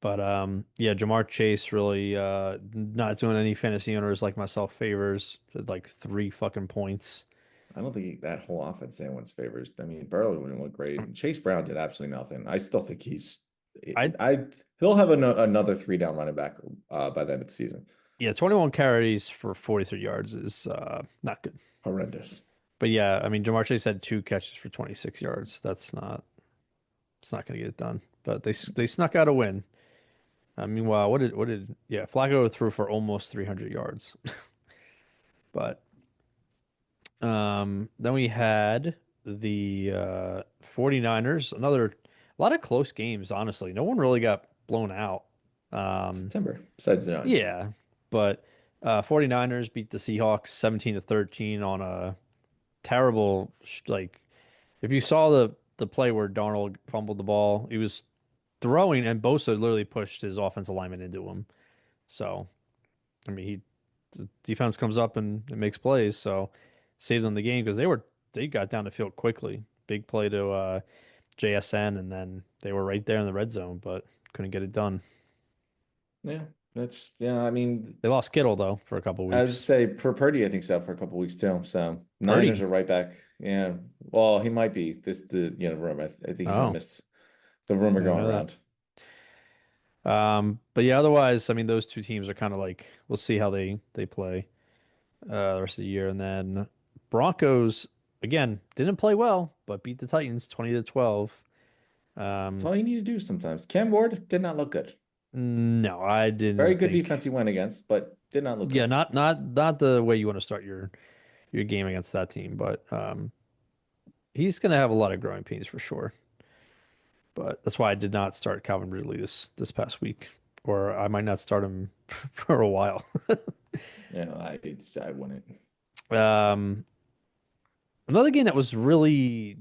but yeah, Jamar Chase really not doing any fantasy owners like myself favors. Like 3 fucking points. I don't think that whole offense anyone's favors. I mean, Burrow didn't look great. Chase Brown did absolutely nothing. I still think I he'll have another three down running back by the end of the season. Yeah, 21 carries for 43 yards is not good. Horrendous. But yeah, I mean, Jamar Chase had 2 catches for 26 yards. It's not going to get it done. But they snuck out a win. Meanwhile, yeah, Flacco threw for almost 300 yards. But then we had the 49ers, a lot of close games, honestly. No one really got blown out. Um, September, besides the Giants. yeah, but 49ers beat the Seahawks 17-13 on a terrible like if you saw the play where Darnold fumbled the ball, he was throwing and Bosa literally pushed his offensive lineman into him. So, I mean, the defense comes up and makes plays, so saves them the game because they got down the field quickly. Big play to JSN, and then they were right there in the red zone, but couldn't get it done. Yeah, yeah. I mean, They lost Kittle though for a couple I was weeks. just say Purdy, I think, so for a couple weeks too. So Niners Purdy. are right back. Yeah. Well, he might be the rumor. I think he's gonna Oh, miss the rumor I didn't going know around. that. But yeah, otherwise, I mean, those two teams are kind of like we'll see how they play the rest of the year, and then Broncos again didn't play well, but beat the Titans 20-12. That's Um, all you need to do sometimes. Cam Ward did not look good. no, I Very didn't good defense think. he went against, but did not look Yeah, good. not the way you want to start your game against that team, but he's gonna have a lot of growing pains for sure. But that's why I did not start Calvin Ridley this past week, or I might not start him for a while. I wouldn't. Um, Another game that was really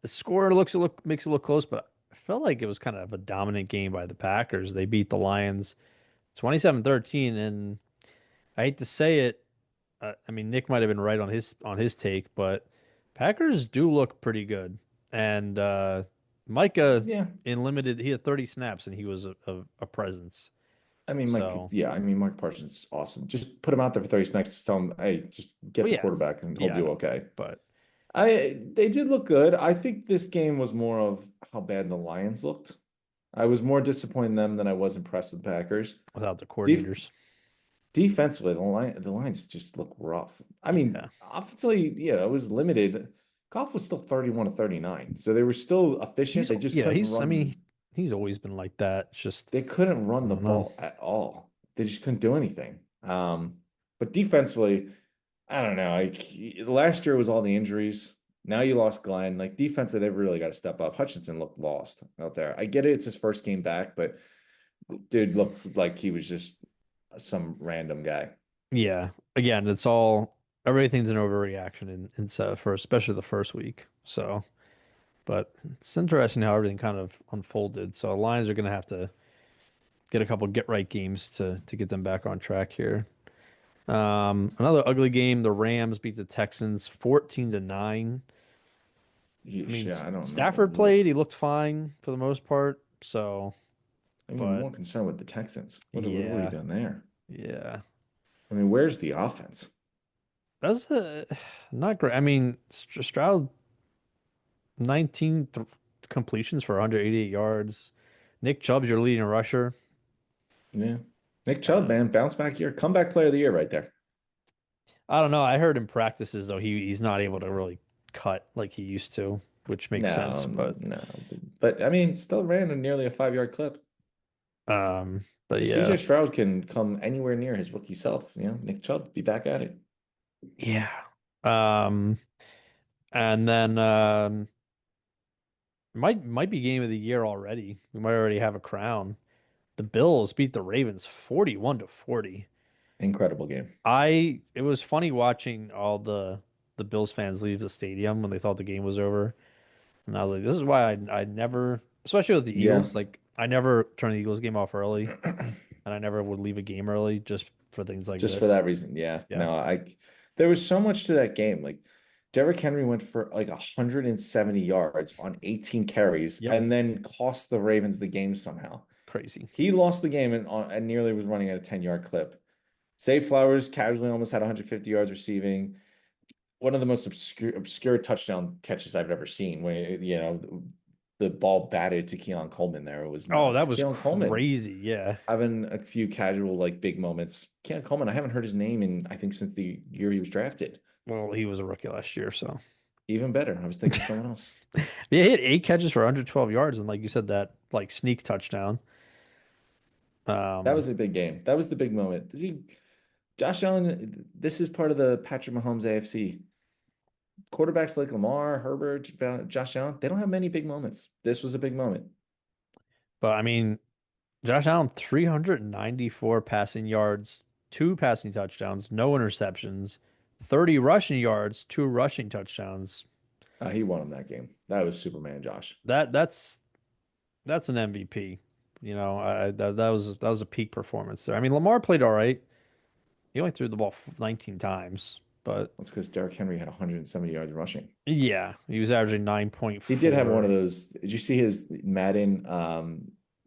the score makes it look close, but I felt like it was kind of a dominant game by the Packers. They beat the Lions 27-13, and I hate to say it, I mean Nick might have been right on his take, but Packers do look pretty good. And Micah Yeah. in limited, he had 30 snaps and he was a presence. So, I mean, Mike Parsons is awesome. Just put him out there for 30 snaps. Just tell him, hey, just get well, the yeah, quarterback and he'll yeah, I do know, okay. but They did look good. I think this game was more of how bad the Lions looked. I was more disappointed in them than I was impressed with the Packers. without the Def coordinators, Defensively, the Lions just look rough. I mean, yeah, offensively, it was limited. Goff was still 31-39, so they were still efficient. They just couldn't I mean, run. he's always been like that. It's just They couldn't I run the don't know. ball at all. They just couldn't do anything. But defensively, I don't know. Like last year was all the injuries. Now you lost Glenn. Like defensively, they've really got to step up. Hutchinson looked lost out there. I get it; it's his first game back, but dude looked like he was just some random guy. Yeah. Again, it's all everything's an overreaction in for especially the first week. So, but it's interesting how everything kind of unfolded. So Lions are going to have to get a couple get right games to get them back on track here. Another ugly game. The Rams beat the Texans 14-9. I mean, Yeesh, yeah, I don't Stafford know. played. He looked fine for the most part. So, I'm even but more concerned with the Texans. What are we yeah, doing there? yeah, I mean, where's the offense? that's not great. I mean, Stroud 19 completions for 188 yards. Nick Chubb's your leading rusher. Yeah. Nick Chubb, Uh, man, bounce back year, comeback player of the year right there. I don't know. I heard in practices though he's not able to really cut like he used to, which makes sense. No, But no. But I mean, still ran a nearly a 5-yard clip. But If yeah, CJ Stroud can come anywhere near his rookie self, Nick Chubb be back at it. yeah. Um, and then might be game of the year already. We might already have a crown. The Bills beat the Ravens 41-40. Incredible game. It was funny watching all the Bills fans leave the stadium when they thought the game was over. And I was like, this is why I never, especially with the Yeah. Eagles, like I never turn the Eagles game off early, and I never would leave a game early just for things like Just for this. that reason. Yeah. Yeah. No, there was so much to that game. Like Derrick Henry went for like 170 yards on 18 carries Yep. and then cost the Ravens the game somehow. Crazy. He lost the game and nearly was running at a 10-yard clip. Zay Flowers casually almost had 150 yards receiving. One of the most obscure touchdown catches I've ever seen. When the ball batted to Keon Coleman there, it was Oh, nuts. that was Keon Coleman crazy. Yeah. having a few casual like big moments. Keon Coleman, I haven't heard his name in I think since the year he was drafted. Well, he was a rookie last year, so Even better. I was thinking someone else. yeah, he had 8 catches for 112 yards, and like you said, that like sneak touchdown. That Um, was a big game. That was the big moment. Josh Allen, this is part of the Patrick Mahomes AFC. Quarterbacks like Lamar, Herbert, Josh Allen, they don't have many big moments. This was a big moment. but I mean, Josh Allen, 394 passing yards, 2 passing touchdowns, no interceptions, 30 rushing yards, 2 rushing touchdowns. He won him that game. That was Superman, Josh. That's an MVP. That was a peak performance there. I mean, Lamar played all right. He only threw the ball 19 times, but That's because Derrick Henry had 170 yards rushing. yeah, he was averaging He did have one of 9.4. those. Did you see his Madden?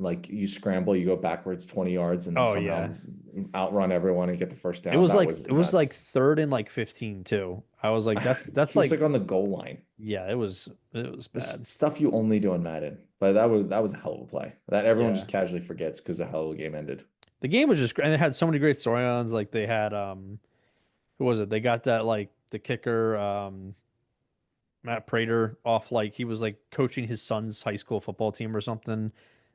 Like you scramble, you go backwards 20 yards, and then Oh yeah. somehow outrun everyone and get the first down. That was It was like nuts. third and like 15 too. I was like, that's He was like like, on the goal line. yeah, it was This bad. stuff you only do on Madden, but that was a hell of a play that everyone Yeah. just casually forgets because the hell of a game ended. The game was just, and it had so many great storylines. Like they had, who was it? They got that like the kicker, Matt Prater off like he was like coaching his son's high school football team or something,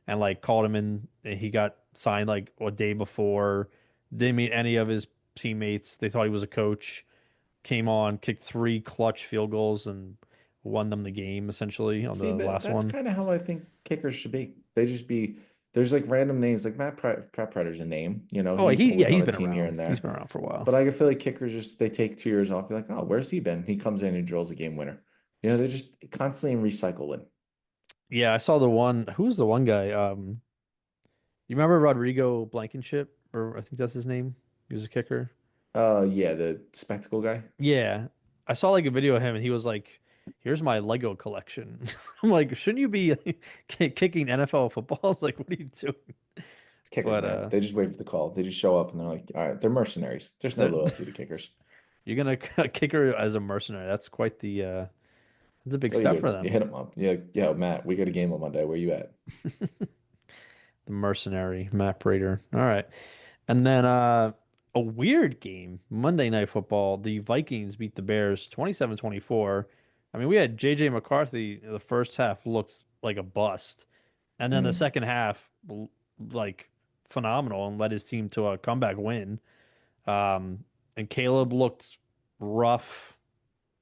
and like called him in. And he got signed like a day before. Didn't meet any of his teammates. They thought he was a coach. Came on, kicked 3 clutch field goals, and won them the game essentially on See, the but last that's one. kind of how I think kickers should be. They just be there's like random names like Pratt Prater's a name, Oh, he's always on he's a been team here around. and He's there. been around for a while. But I feel like kickers just they take 2 years off. You're like, oh, where's he been? He comes in and drills a game winner. They're just constantly in recycling. Yeah, I saw the one. Who was the one guy? You remember Rodrigo Blankenship, or I think that's his name. He was a kicker. Yeah, the spectacle guy. Yeah, I saw like a video of him, and he was like, "Here's my Lego collection." I'm like, shouldn't you be kicking NFL footballs? Like, what are you doing? It's kickers, But man. They just wait for the call. They just show up and they're like, all right, they're mercenaries. There's no that loyalty to kickers. you're gonna kicker as a mercenary. That's quite the that's a big That's all you step do. for You them. hit them up. Yeah, yeah, Matt, we got a game on Monday. Where you at? The mercenary, Matt Prater. All right. And then a weird game, Monday Night Football. The Vikings beat the Bears 27-24. I mean, we had JJ McCarthy, the first half looked like a bust. And then the Mm. second half like phenomenal and led his team to a comeback win. And Caleb looked rough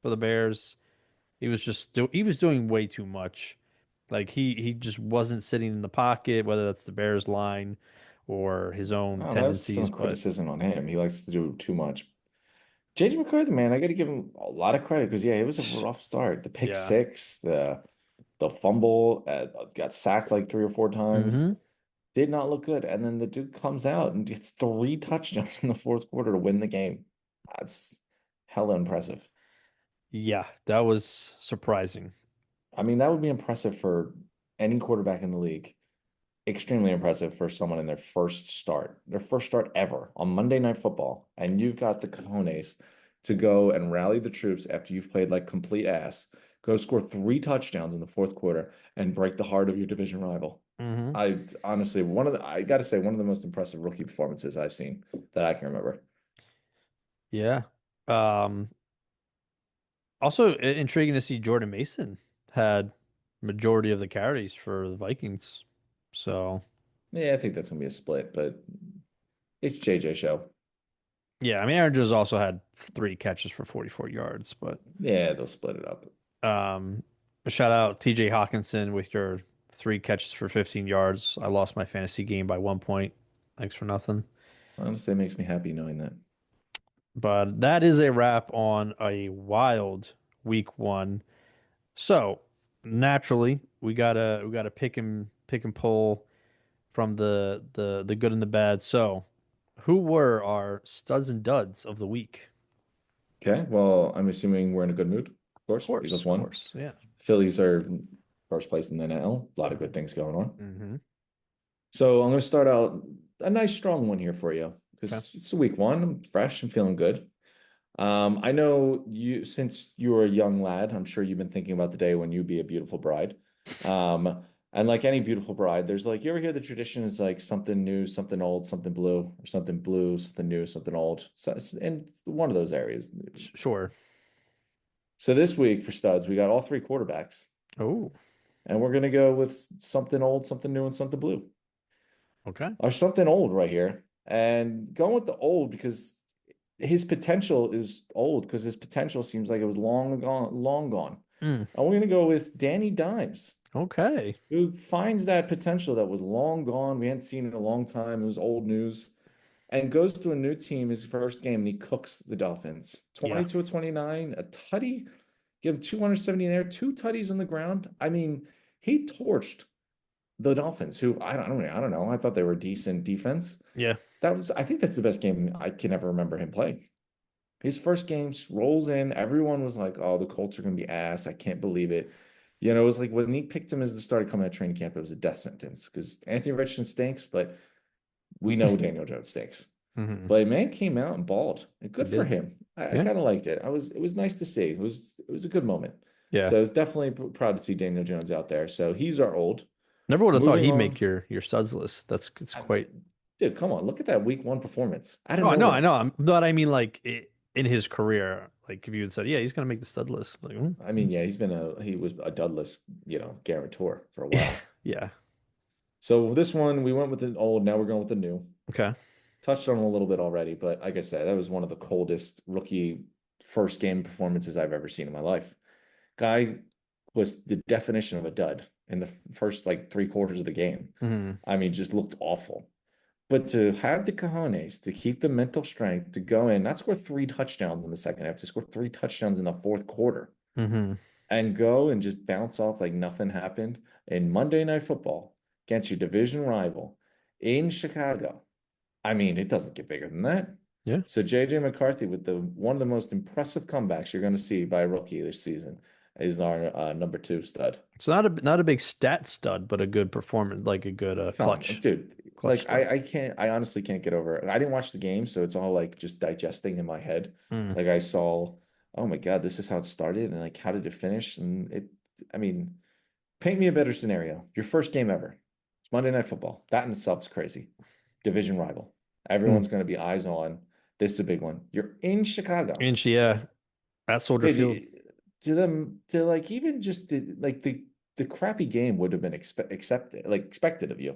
for the Bears. He was doing way too much. Like he just wasn't sitting in the pocket, whether that's the Bears line or his own Oh, that was tendencies, some but criticism on him. He likes to do too much. JJ McCarthy, man, I got to give him a lot of credit because yeah, it was a rough start. The pick yeah. six, the fumble, got sacked like 3 or 4 times. Hmm. Did not look good. And then the dude comes out and gets 3 touchdowns in the fourth quarter to win the game. That's hella impressive. Yeah, that was surprising. I mean, that would be impressive for any quarterback in the league. Extremely impressive for someone in their first start ever on Monday Night Football. And you've got the cojones to go and rally the troops after you've played like complete ass, go score 3 touchdowns in the fourth quarter and break the heart of your division rival. Hmm. I honestly, I got to say, one of the most impressive rookie performances I've seen that I can remember. Yeah. Um, Also intriguing to see Jordan Mason had majority of the carries for the Vikings. So. Yeah, I think that's gonna be a split, but it's JJ show. Yeah, I mean Aaron Jones also had 3 catches for 44 yards, but Yeah, they'll split it up. um, shout out TJ Hawkinson with your 3 catches for 15 yards. I lost my fantasy game by 1 point. Thanks for nothing. Honestly, it makes me happy knowing that. But that is a wrap on a wild week one. So naturally, we gotta pick and pull from the good and the bad. So who were our studs and duds of the week? Okay, well, I'm assuming we're in a good mood, of course, Eagles Of won. course, yeah. Phillies are first place in the NL. A lot of good things going on. Mm-hmm. So I'm going to start out a nice strong one here for you Okay. because it's week one. I'm fresh and feeling good. I know you, since you were a young lad, I'm sure you've been thinking about the day when you be a beautiful bride. And like any beautiful bride, there's like, you ever hear the tradition is like something new, something old, something blue, something new, something old. So, and it's one of those areas. Sure. So this week for studs, we got all three quarterbacks, Oh, and we're going to go with something old, something new, and something blue. okay. Or something old right here. And going with the old because his potential is old because his potential seems like it was long gone, long gone. Mm, And we're going to go with Danny Dimes, okay. who finds that potential that was long gone. We hadn't seen in a long time. It was old news. And goes to a new team his first game and he cooks the Dolphins. Yeah. 22 of 29, a tutty, give him 270 there, 2 tutties on the ground. I mean, he torched the Dolphins, who I don't know. I thought they were decent defense. Yeah. I think that's the best game I can ever remember him playing. His first game rolls in. Everyone was like, "Oh, the Colts are going to be ass. I can't believe it." You know, it was like when he picked him as the starter coming out of training camp, it was a death sentence because Anthony Richardson stinks, but we know Daniel Jones stinks. Hmm. But man came out and balled. And He good for did. him. I Yeah. kind of liked it. It was nice to see. It was a good moment. Yeah. So I was definitely proud to see Daniel Jones out there. So he's our old. Never would have thought Moving he'd make on. your studs list. That's it's I, quite. dude, come on. Look at that week one performance out of Oh, I nowhere. know. But I mean, like in his career, like if you had said, yeah, he's gonna make the stud list, like, I mean, yeah, he was a Dudless, guarantor for a while. yeah. So this one, we went with the old, now we're going with the new. Okay. Touched on him a little bit already, but like I said, that was one of the coldest rookie first game performances I've ever seen in my life. Guy was the definition of a dud in the first like 3 quarters of the game. Hmm. I mean, just looked awful. But to have the cojones, to keep the mental strength to go in, not score 3 touchdowns in the second half, to score 3 touchdowns in the fourth quarter Hmm. and go and just bounce off like nothing happened in Monday Night Football against your division rival in Chicago. I mean, it doesn't get bigger than that. Yeah. So JJ McCarthy with the one of the most impressive comebacks you're going to see by a rookie this season is our number 2 stud. So not a big stat stud, but a good performance, like a good Come on, dude. clutch Like stud. I honestly can't get over it. I didn't watch the game, so it's all like just digesting in my head. Mm. Like I saw, oh my God, this is how it started, and like how did it finish? And I mean, paint me a better scenario. Your first game ever. It's Monday Night Football. That in itself is crazy. Division rival. Everyone's Mm. going to be eyes on. This is a big one. You're in Chicago. And yeah, at Soldier Field. Dude, to them to like even just the crappy game would have been expected of you.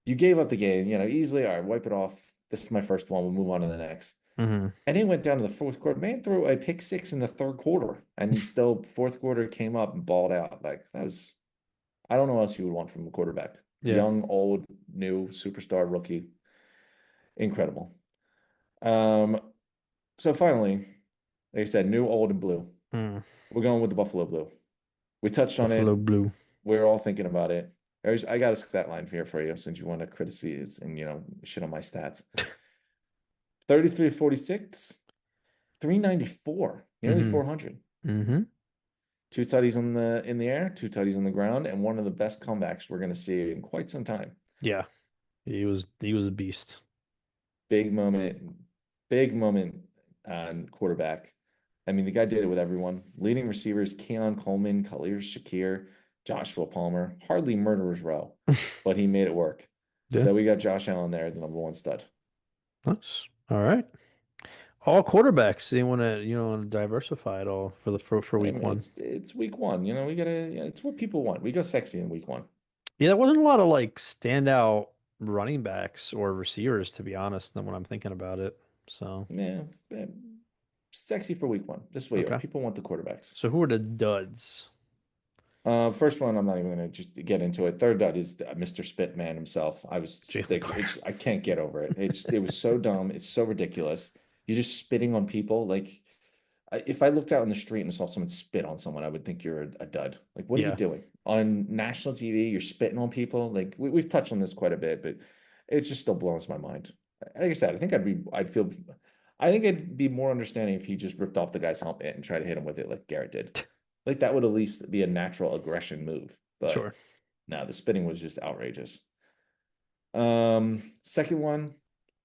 You gave up the game, easily. All right, wipe it off. This is my first one. We'll move on to the next. Hmm. And it went down to the fourth quarter. Man threw a pick six in the third quarter, and still fourth quarter came up and balled out. Like that was, I don't know what else you would want from a quarterback. Yeah. Young, old, new, superstar, rookie. Incredible. Um, so finally, like I said, new, old, and blue. Mm. We're going with the Buffalo Blue. We touched on Buffalo it. Blue. We're all thinking about it. I got a stat line here for you since you want to criticize and shit on my stats. 33-46, 394, nearly Hmm. 400. Hmm. 2 tutties in the air, 2 tutties on the ground, and one of the best comebacks we're going to see in quite some time. Yeah. He was a beast. Big moment, big moment on quarterback. I mean, the guy did it with everyone. Leading receivers, Keon Coleman, Khalil Shakir, Joshua Palmer, hardly murderer's row, but he made it work. Yeah. So we got Josh Allen there, the number 1 stud. Nice. All right. All quarterbacks. They want to diversify it all for I week mean, one. it's week one. We gotta. Yeah, it's what people want. We go sexy in week one. Yeah, there wasn't a lot of like standout. running backs or receivers, to be honest, than when I'm thinking about it. So, Yeah, sexy for week one. This way, okay. people want the quarterbacks. So who are the duds? First one, I'm not even going to just get into it. Third dud is Mr. Spitman himself. I was Jalen like, Carter. I can't get over it. It was so dumb. It's so ridiculous. You're just spitting on people. Like, if I looked out in the street and saw someone spit on someone, I would think you're a dud. Like, what are you Yeah, doing on national TV? You're spitting on people. Like, we've touched on this quite a bit, but it just still blows my mind. Like I said, I think I'd be more understanding if he just ripped off the guy's helmet and tried to hit him with it like Garrett did. Like that would at least be a natural aggression move. But sure. no, the spitting was just outrageous. Second one,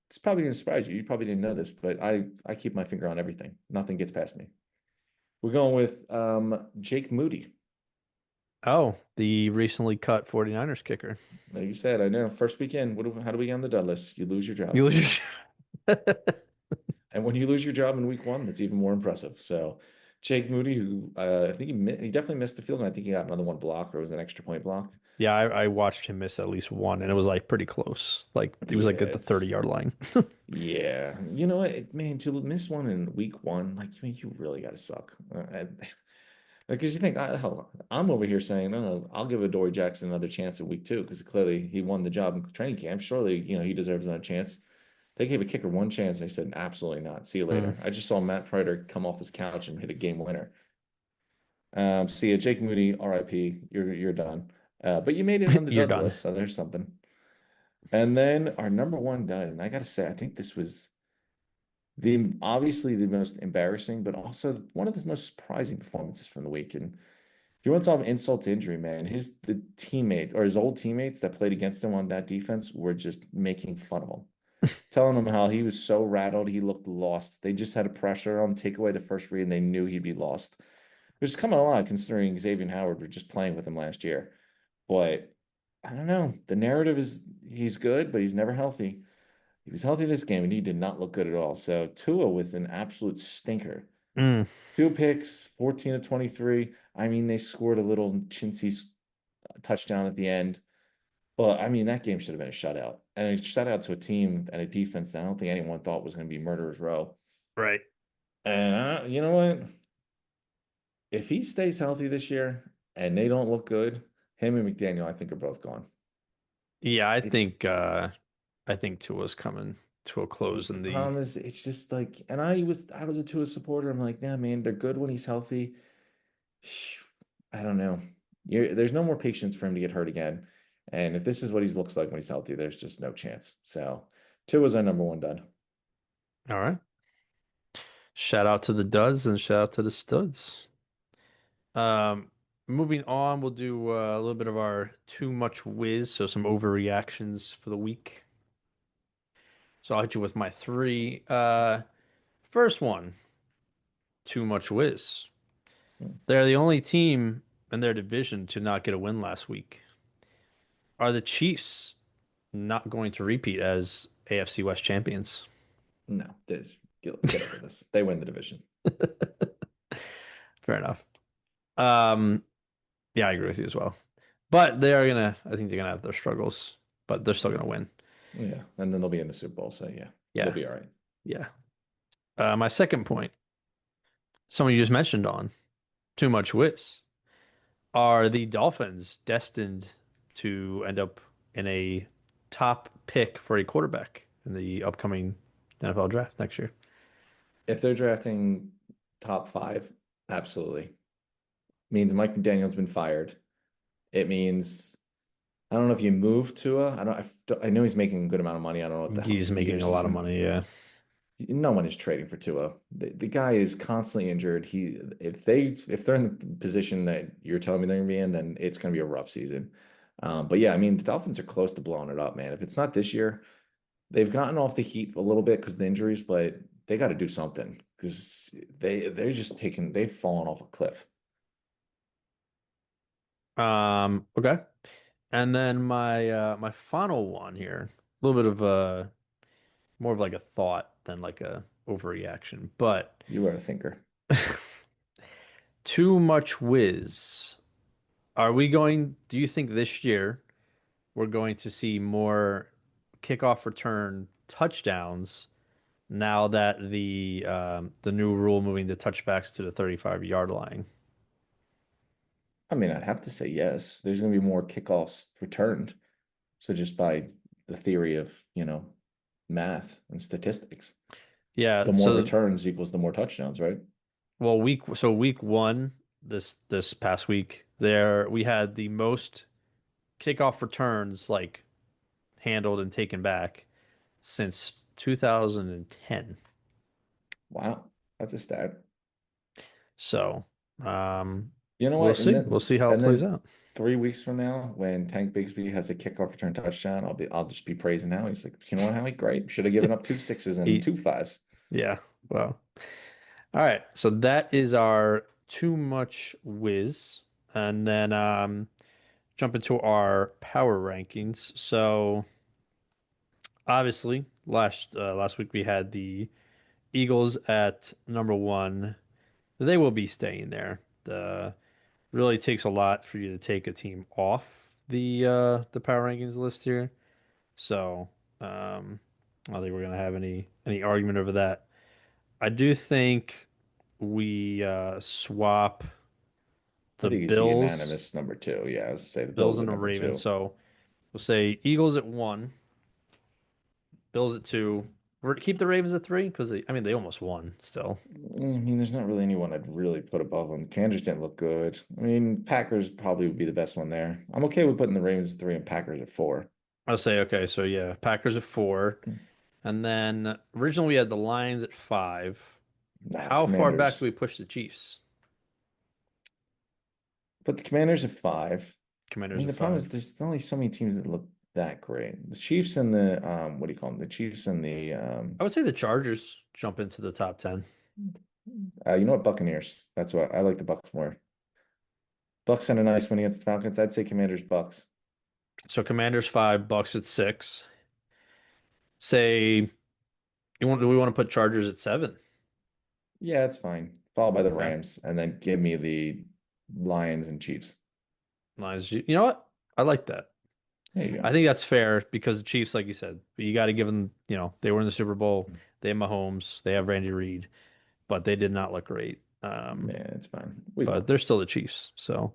it's probably gonna surprise you. You probably didn't know this, but I keep my finger on everything. Nothing gets past me. We're going with Jake Moody. Oh, the recently cut 49ers kicker. Like you said, I know. First weekend, how do we get on the dud list? You lose your You job. lose your And when you lose your job in week one, that's even more impressive. So Jake Moody, who I think he definitely missed the field, and I think he got another one block or it was an extra point block. Yeah, I watched him miss at least one, and it was like pretty close. Like it was Yeah, like at the 30-yard line. yeah. You know what, man, to miss one in week one, like, I mean, you really got to suck. Because you think, hell, I'm over here saying, oh, I'll give Adoree Jackson another chance in week two because clearly he won the job in training camp. Surely, he deserves another chance. They gave a kicker one chance. And they said, absolutely not. See you Mm, later. I just saw Matt Prater come off his couch and hit a game winner. So yeah, Jake Moody, RIP, you're done. But you made it on the you're duds done. list, so there's something. And then our number one dud, and I gotta say, I think this was the obviously the most embarrassing, but also one of the most surprising performances from the week. And if you want to solve insult to injury, man, the teammates or his old teammates that played against him on that defense were just making fun of him, telling him how he was so rattled, he looked lost. They just had a pressure on take away the first read, and they knew he'd be lost. Which is coming a lot considering Xavier Howard were just playing with him last year. But I don't know. The narrative is he's good, but he's never healthy. He was healthy this game and he did not look good at all. So Tua with an absolute stinker. Mm, 2 picks, 14 to 23. I mean, they scored a little chintzy touchdown at the end. But I mean, that game should have been a shutout. And a shutout to a team and a defense that I don't think anyone thought was going to be murderer's row. right. And you know what? If he stays healthy this year and they don't look good, him and McDaniel, I think, are both gone. Yeah, I It, think Tua's coming to a close the in the problem is, it's just like, and I was a Tua supporter. I'm like, nah, man, they're good when he's healthy. I don't know. There's no more patience for him to get hurt again. And if this is what he looks like when he's healthy, there's just no chance. So, Tua's our number one done. all right. Shout out to the duds and shout out to the studs. Um, moving on, we'll do a little bit of our too much whiz, so some overreactions for the week. So I'll hit you with my three. First one, too much whiz. They're the only team in their division to not get a win last week. Are the Chiefs not going to repeat as AFC West champions? No, get over this. They win the division. Fair enough. Um, yeah, I agree with you as well. But I think they're gonna have their struggles, but they're still gonna win. Yeah. And then they'll be in the Super Bowl. So, yeah, they'll Yeah, be all right. yeah. My second point, someone you just mentioned on too much whiz. Are the Dolphins destined to end up in a top pick for a quarterback in the upcoming NFL draft next year? If they're drafting top five, absolutely. Means Mike McDaniel's been fired. It means I don't know if you move Tua. I know he's making a good amount of money. I don't know what the how He's many making years a he's lot of in. money, yeah. No one is trading for Tua. The guy is constantly injured. If they're in the position that you're telling me they're gonna be in, then it's gonna be a rough season. But yeah, I mean the Dolphins are close to blowing it up, man. If it's not this year, they've gotten off the heat a little bit because of the injuries, but they got to do something because they've fallen off a cliff. Okay. And then my final one here, a little bit of more of like a thought than like a overreaction, but You are a thinker. too much whiz. Do you think this year we're going to see more kickoff return touchdowns now that the new rule moving the touchbacks to the 35-yard line. I mean, I'd have to say yes. There's going to be more kickoffs returned. So just by the theory of, math and statistics, Yeah, the more so returns equals the more touchdowns, right? well week 1 this past week there we had the most kickoff returns like handled and taken back since 2010. Wow, that's a stat. So, You know we'll what? see. We'll see how it And plays then out. 3 weeks from now, when Tank Bigsby has a kickoff return touchdown, I'll just be praising how he's like, you know what, Howie? Great. Should have given up two sixes and He, two fives. yeah. Well, all right. So that is our too much whiz, and then jump into our power rankings. So obviously, last week we had the Eagles at number one. They will be staying there. The really takes a lot for you to take a team off the power rankings list here. So I don't think we're gonna have any argument over that. I do think we swap I the think he's a Bills, unanimous number two. Yeah, I was say the Bills Bills and at the number Ravens. two. So we'll say Eagles at one, Bills at two. We're keep the Ravens at three because I mean they almost won still. I mean, there's not really anyone I'd really put above them. Commanders didn't look good. I mean, Packers probably would be the best one there. I'm okay with putting the Ravens at three and Packers at four. I'll say okay. So yeah, Packers at four, and then originally we had the Lions at five. Nah, How far back do Commanders. we push the Chiefs? Put the Commanders at five. I Commanders mean, at the problem is five. there's only so many teams that look that great. The Chiefs and the what do you call them? The Chiefs and the I would say the Chargers jump into the top 10. you know what? Buccaneers. That's what I like the Bucks more. Bucks had a nice win against the Falcons. I'd say Commanders Bucks. So Commanders five, Bucks at six. Say do we want to put Chargers at seven? Yeah, it's fine. Followed by the Okay. Rams, and then give me the Lions and Chiefs. Lions. You know what? I like that. There you I go. think that's fair because the Chiefs, like you said, you got to give them, they were in the Super Bowl. They have Mahomes, they have Randy Reed, but they did not look great. Yeah, it's fine. We But won. they're still the Chiefs. So,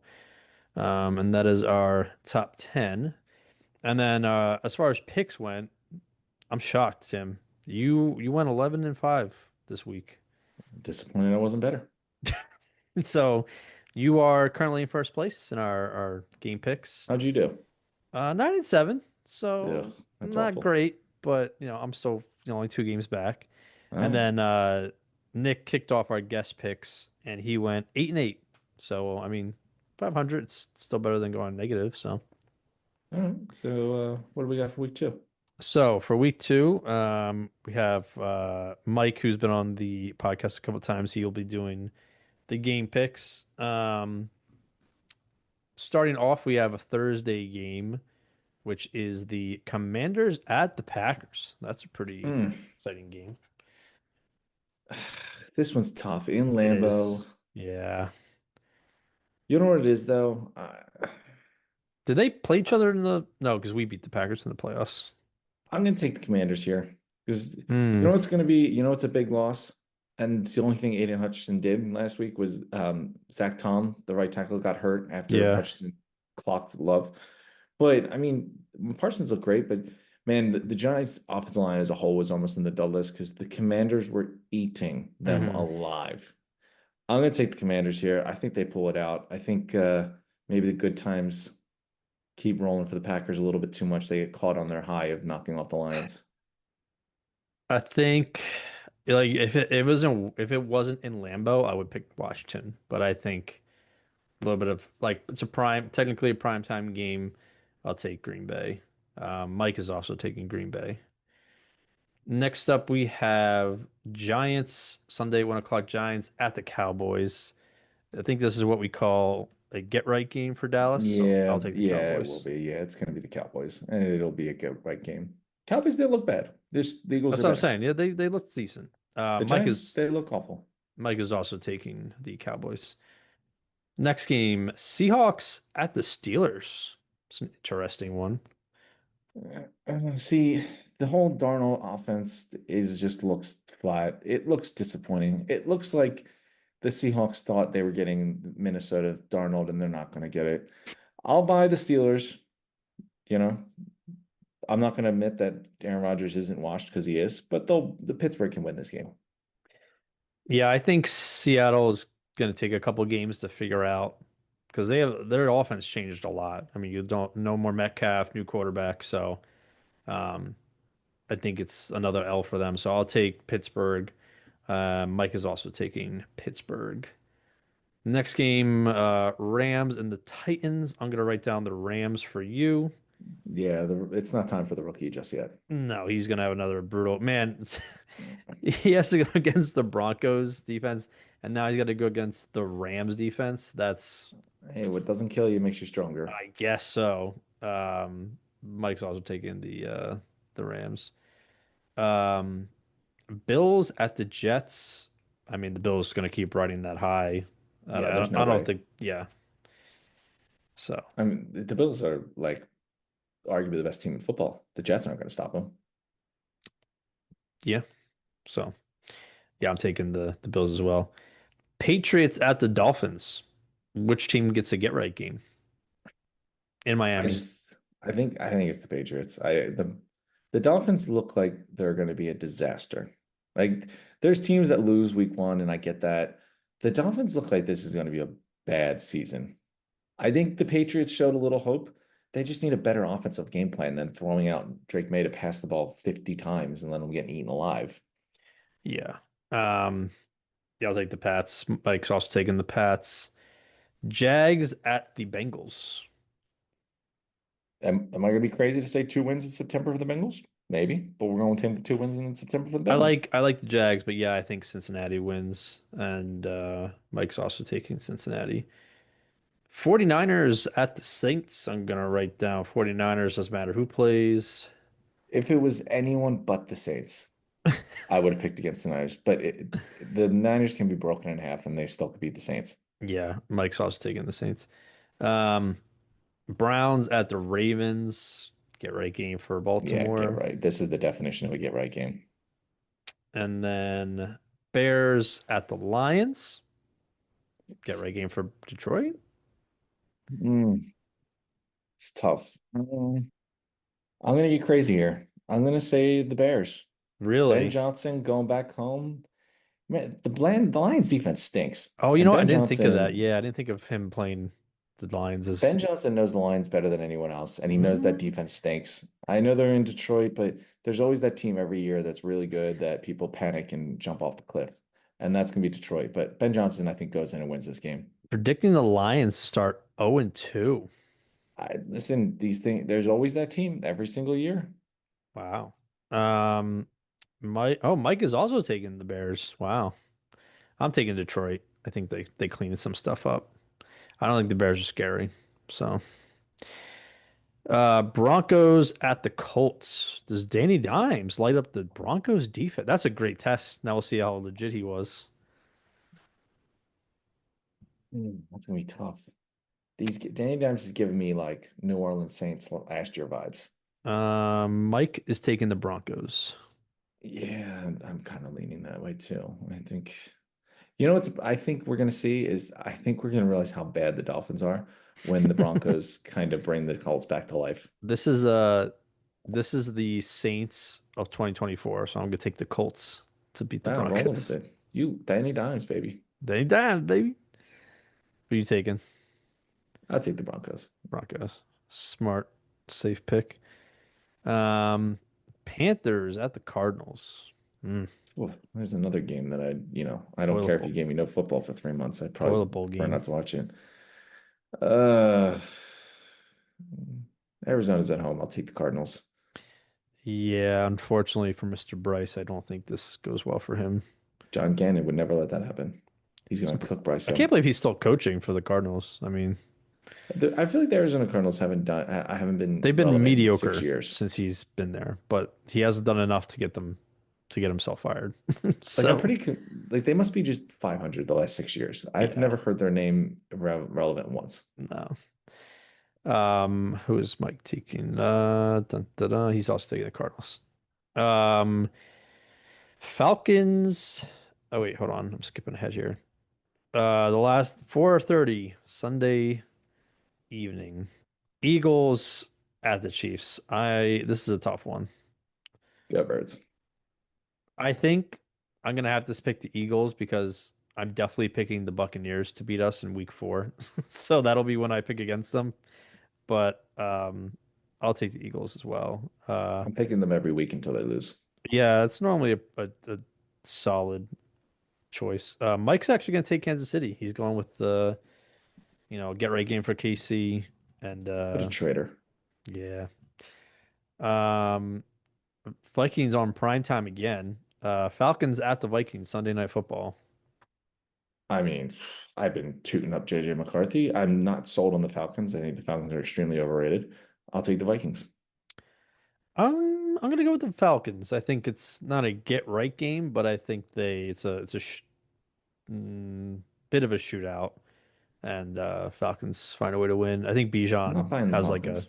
and that is our top 10. And then as far as picks went, I'm shocked, Tim. You went 11 and 5 this week. Disappointed I wasn't better. So you are currently in first place in our game picks. How'd you do? 9 and 7. Ugh, So that's not awful. great, but I'm still only 2 games back. And Oh, then Nick kicked off our guest picks and he went 8-8. So I mean 500, it's still better than going negative. all right. So, what do we got for week two? So for week two, we have Mike, who's been on the podcast a couple of times. He'll be doing the game picks. Starting off, we have a Thursday game, which is the Commanders at the Packers. That's a pretty Hmm. exciting game. This one's tough in It is. Lambeau. Yeah. You know what it is, though? Did they play each other in the? No, because we beat the Packers in the playoffs. I'm going to take the Commanders here because you Hmm. know what's going to be. You know what's a big loss, and the only thing Aiden Hutchinson did last week was Zach Tom, the right tackle, got hurt after Yeah. Hutchinson clocked Love. But I mean, Parsons looked great, but man, the Giants' offensive line as a whole was almost in the dud list because the Commanders were eating them Hmm. alive. I'm going to take the Commanders here. I think they pull it out. I think maybe the good times keep rolling for the Packers a little bit too much. They get caught on their high of knocking off the Lions. I think like if it wasn't in Lambeau, I would pick Washington. But I think a little bit of like it's technically a prime time game. I'll take Green Bay. Mike is also taking Green Bay. Next up, we have Giants Sunday 1 o'clock Giants at the Cowboys. I think this is what we call a get right game for Dallas. So I'll Yeah, take the yeah, it will Cowboys. be. Yeah, it's going to be the Cowboys, and it'll be a good right game. Cowboys didn't look bad. The Eagles That's are what I'm better. saying. Yeah, they looked decent. The Giants, they look awful. Mike is also taking the Cowboys. Next game, Seahawks at the Steelers. It's an interesting one. See, the whole Darnold offense is just looks flat. It looks disappointing. It looks like the Seahawks thought they were getting Minnesota Darnold and they're not going to get it. I'll buy the Steelers, you know. I'm not going to admit that Aaron Rodgers isn't washed because he is, but the Pittsburgh can win this game. Yeah, I think Seattle is going to take a couple games to figure out because they have their offense changed a lot. I mean, you don't no more Metcalf, new quarterback, so um, I think it's another L for them. So I'll take Pittsburgh. Mike is also taking Pittsburgh. Next game, Rams and the Titans. I'm gonna write down the Rams for you. Yeah, it's not time for the rookie just yet. No, he's gonna have another brutal man. He has to go against the Broncos defense, and now he's got to go against the Rams defense. That's, Hey, what doesn't kill you makes you stronger. I guess so. Mike's also taking the Rams. Um, Bills at the Jets. I mean, the Bills going to keep riding that high. Yeah, there's no I don't way. think, yeah. So, I mean, the Bills are like arguably the best team in football. The Jets aren't going to stop them. yeah. So, yeah, I'm taking the Bills as well. Patriots at the Dolphins. Which team gets a get right game in I Miami? just I think it's the Patriots. The Dolphins look like they're going to be a disaster. Like there's teams that lose week one, and I get that. The Dolphins look like this is going to be a bad season. I think the Patriots showed a little hope. They just need a better offensive game plan than throwing out Drake May to pass the ball 50 times and let them get eaten alive. Yeah. Um, yeah, I'll take the Pats. Mike's also taking the Pats. Jags at the Bengals. Am I going to be crazy to say 2 wins in September for the Bengals? Maybe, but we're going to 2 wins in September for the Bengals. I like the Jags, but yeah, I think Cincinnati wins. And Mike's also taking Cincinnati. 49ers at the Saints. I'm gonna write down 49ers, doesn't matter who plays. If it was anyone but the Saints, I would have picked against the Niners, but the Niners can be broken in half and they still could beat the Saints. Yeah, Mike's also taking the Saints. Um, Browns at the Ravens. Get right game for Yeah, get Baltimore. right. This is the definition of a get right game. And then Bears at the Lions. Get right game for Detroit. Mm, it's tough. I'm gonna get crazy here. I'm gonna say the Bears. Ben Really? Johnson going back home. Man, the Lions defense stinks. Oh, you And know what? I didn't think of that. Yeah, I didn't think of him playing the Lions as. Ben Johnson knows the Lions better than anyone else, and he knows that Mm, defense stinks. I know they're in Detroit, but there's always that team every year that's really good that people panic and jump off the cliff. And that's gonna be Detroit. But Ben Johnson, I think, goes in and wins this game. predicting the Lions to start 0-2. Listen, these things, there's always that team every single year. Wow. Um, Mike is also taking the Bears. Wow. I'm taking Detroit. I think they cleaned some stuff up. I don't think the Bears are scary. So, Broncos at the Colts. Does Danny Dimes light up the Broncos defense? That's a great test. Now we'll see how legit he was. That's gonna be tough. These Danny Dimes is giving me like New Orleans Saints last year vibes. Mike is taking the Broncos. Yeah, I'm kind of leaning that way too. I think, you know what's I think we're gonna see is I think we're gonna realize how bad the Dolphins are when the Broncos kind of bring the Colts back to life. This is this is the Saints of 2024, so I'm gonna take the Colts to beat the Wow, rolling with Broncos. it. You, Danny Dimes, baby. Danny Dimes, baby. Who are you taking? I'll take the Broncos. Broncos. Smart, safe pick. Um, Panthers at the Cardinals. Mm, Ooh, there's another game that I don't toilet care if you bowl, gave me no football for 3 months. I'd probably toilet bowl prefer game. not to watch it. Uh, Arizona's at home. I'll take the Cardinals. Yeah, unfortunately for Mr. Bryce, I don't think this goes well for him. John Gannon would never let that happen. He's going to Surp- cook Bryce I can't up. believe he's still coaching for the Cardinals. I mean, I feel like the Arizona Cardinals I haven't been they've been relevant in 6 mediocre years. since he's been there, but he hasn't done enough to get himself fired. Like I'm So, pretty like they must be just 500 the last 6 years. I've yeah, never heard their name relevant once. no. Who is Mike taking? Dun, dun, dun. He's also taking the Cardinals. Um, Falcons. Oh wait, hold on. I'm skipping ahead here. The last 4:30 Sunday evening. Eagles at the Chiefs. This is a tough one. Go Birds. I think I'm gonna have to pick the Eagles because I'm definitely picking the Buccaneers to beat us in week 4. So that'll be when I pick against them. But I'll take the Eagles as well. I'm picking them every week until they lose. Yeah, it's normally a solid choice. Mike's actually gonna take Kansas City. He's going with the, get right game for KC and What a traitor. yeah. Um Vikings on prime time again. Falcons at the Vikings Sunday Night Football. I mean, I've been tooting up JJ McCarthy. I'm not sold on the Falcons. I think the Falcons are extremely overrated. I'll take the Vikings. I'm gonna go with the Falcons. I think it's not a get right game, but I think it's a bit of a shootout, and Falcons find a way to win. I'm not buying the Falcons.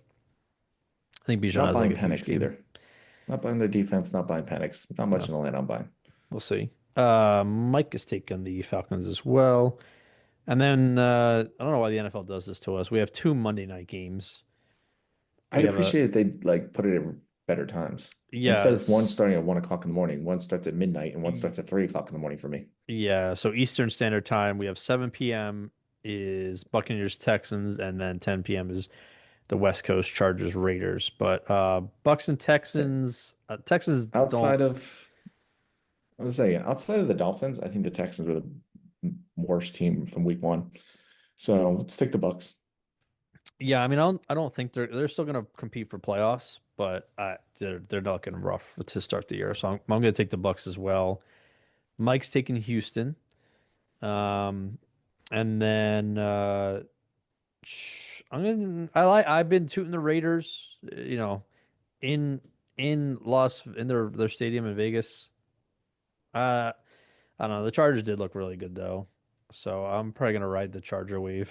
I think Bijan Not has like buying a huge Penix game. either. Not buying their defense, not buying Penix. Not much No, in the land I'm buying. we'll see. Mike is taking the Falcons as well, and then I don't know why the NFL does this to us. We have two Monday night games. We I'd have a appreciate if they like put it at better times. Instead of one yes, starting at 1 o'clock in the morning, one starts at midnight and one starts at 3 o'clock in the morning for me. yeah. So Eastern Standard Time, we have 7 p.m. is Buccaneers Texans, and then 10 p.m. is the West Coast Chargers Raiders. But Bucks and Texans, Texans don't. Outside of, I was saying, outside of the Dolphins, I think the Texans were the worst team from week 1. So let's take the Bucks. Yeah, I mean, I don't think they're still going to compete for playoffs, but they're not getting rough to start the year. So I'm going to take the Bucks as well. Mike's taking Houston, um, and then I've been tooting the Raiders, in in their stadium in Vegas. Uh, I don't know. The Chargers did look really good though, so I'm probably gonna ride the Charger wave.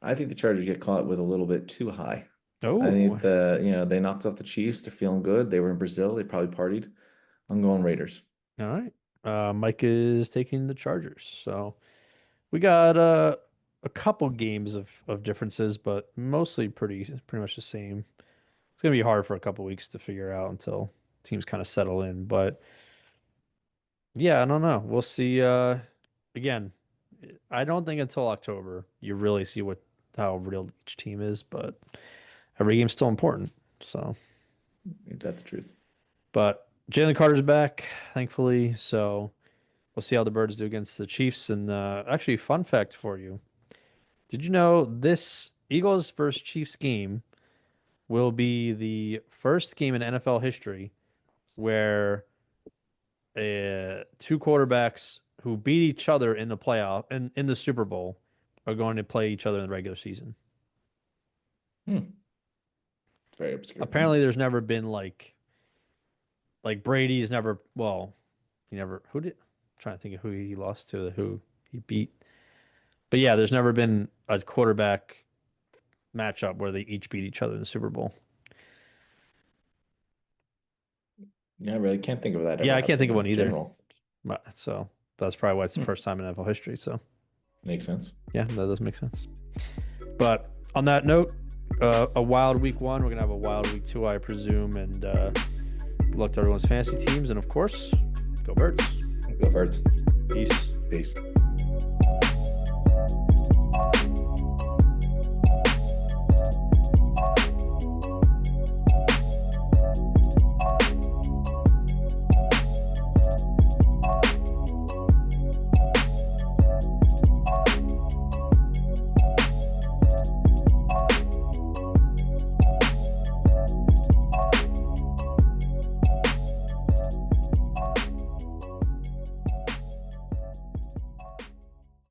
I think the Chargers get caught with a little bit too high. I Oh, think they knocked off the Chiefs. They're feeling good. They were in Brazil. They probably partied. I'm going Raiders. all right. Mike is taking the Chargers. So we got a couple games of differences, but mostly pretty much the same. It's gonna be hard for a couple weeks to figure out until teams kind of settle in. But yeah, I don't know. We'll see. Again, I don't think until October you really see what how real each team is, but every game's still important. So, Ain't that the truth? but Jalen Carter's back, thankfully. So we'll see how the Birds do against the Chiefs. And actually, fun fact for you: did you know this Eagles versus Chiefs game will be the first game in NFL history where two quarterbacks who beat each other in the playoff and in the Super Bowl are going to play each other in the regular season. Hmm. Very obscure. Apparently, there's never been like Brady's never. Well, he never. Who did? I'm trying to think of who he lost to, who he beat. But yeah, there's never been a quarterback matchup where they each beat each other in the Super Bowl. Yeah, I really can't think of that Yeah, ever I can't think happening of one in either. general. So that's probably why it's the Hmm. first time in NFL history. So Makes sense. yeah, that does make sense. But on that note, a wild week 1. We're gonna have a wild week 2, I presume, and good luck to everyone's fantasy teams, and of course, go Birds. Go Birds. Peace. Peace.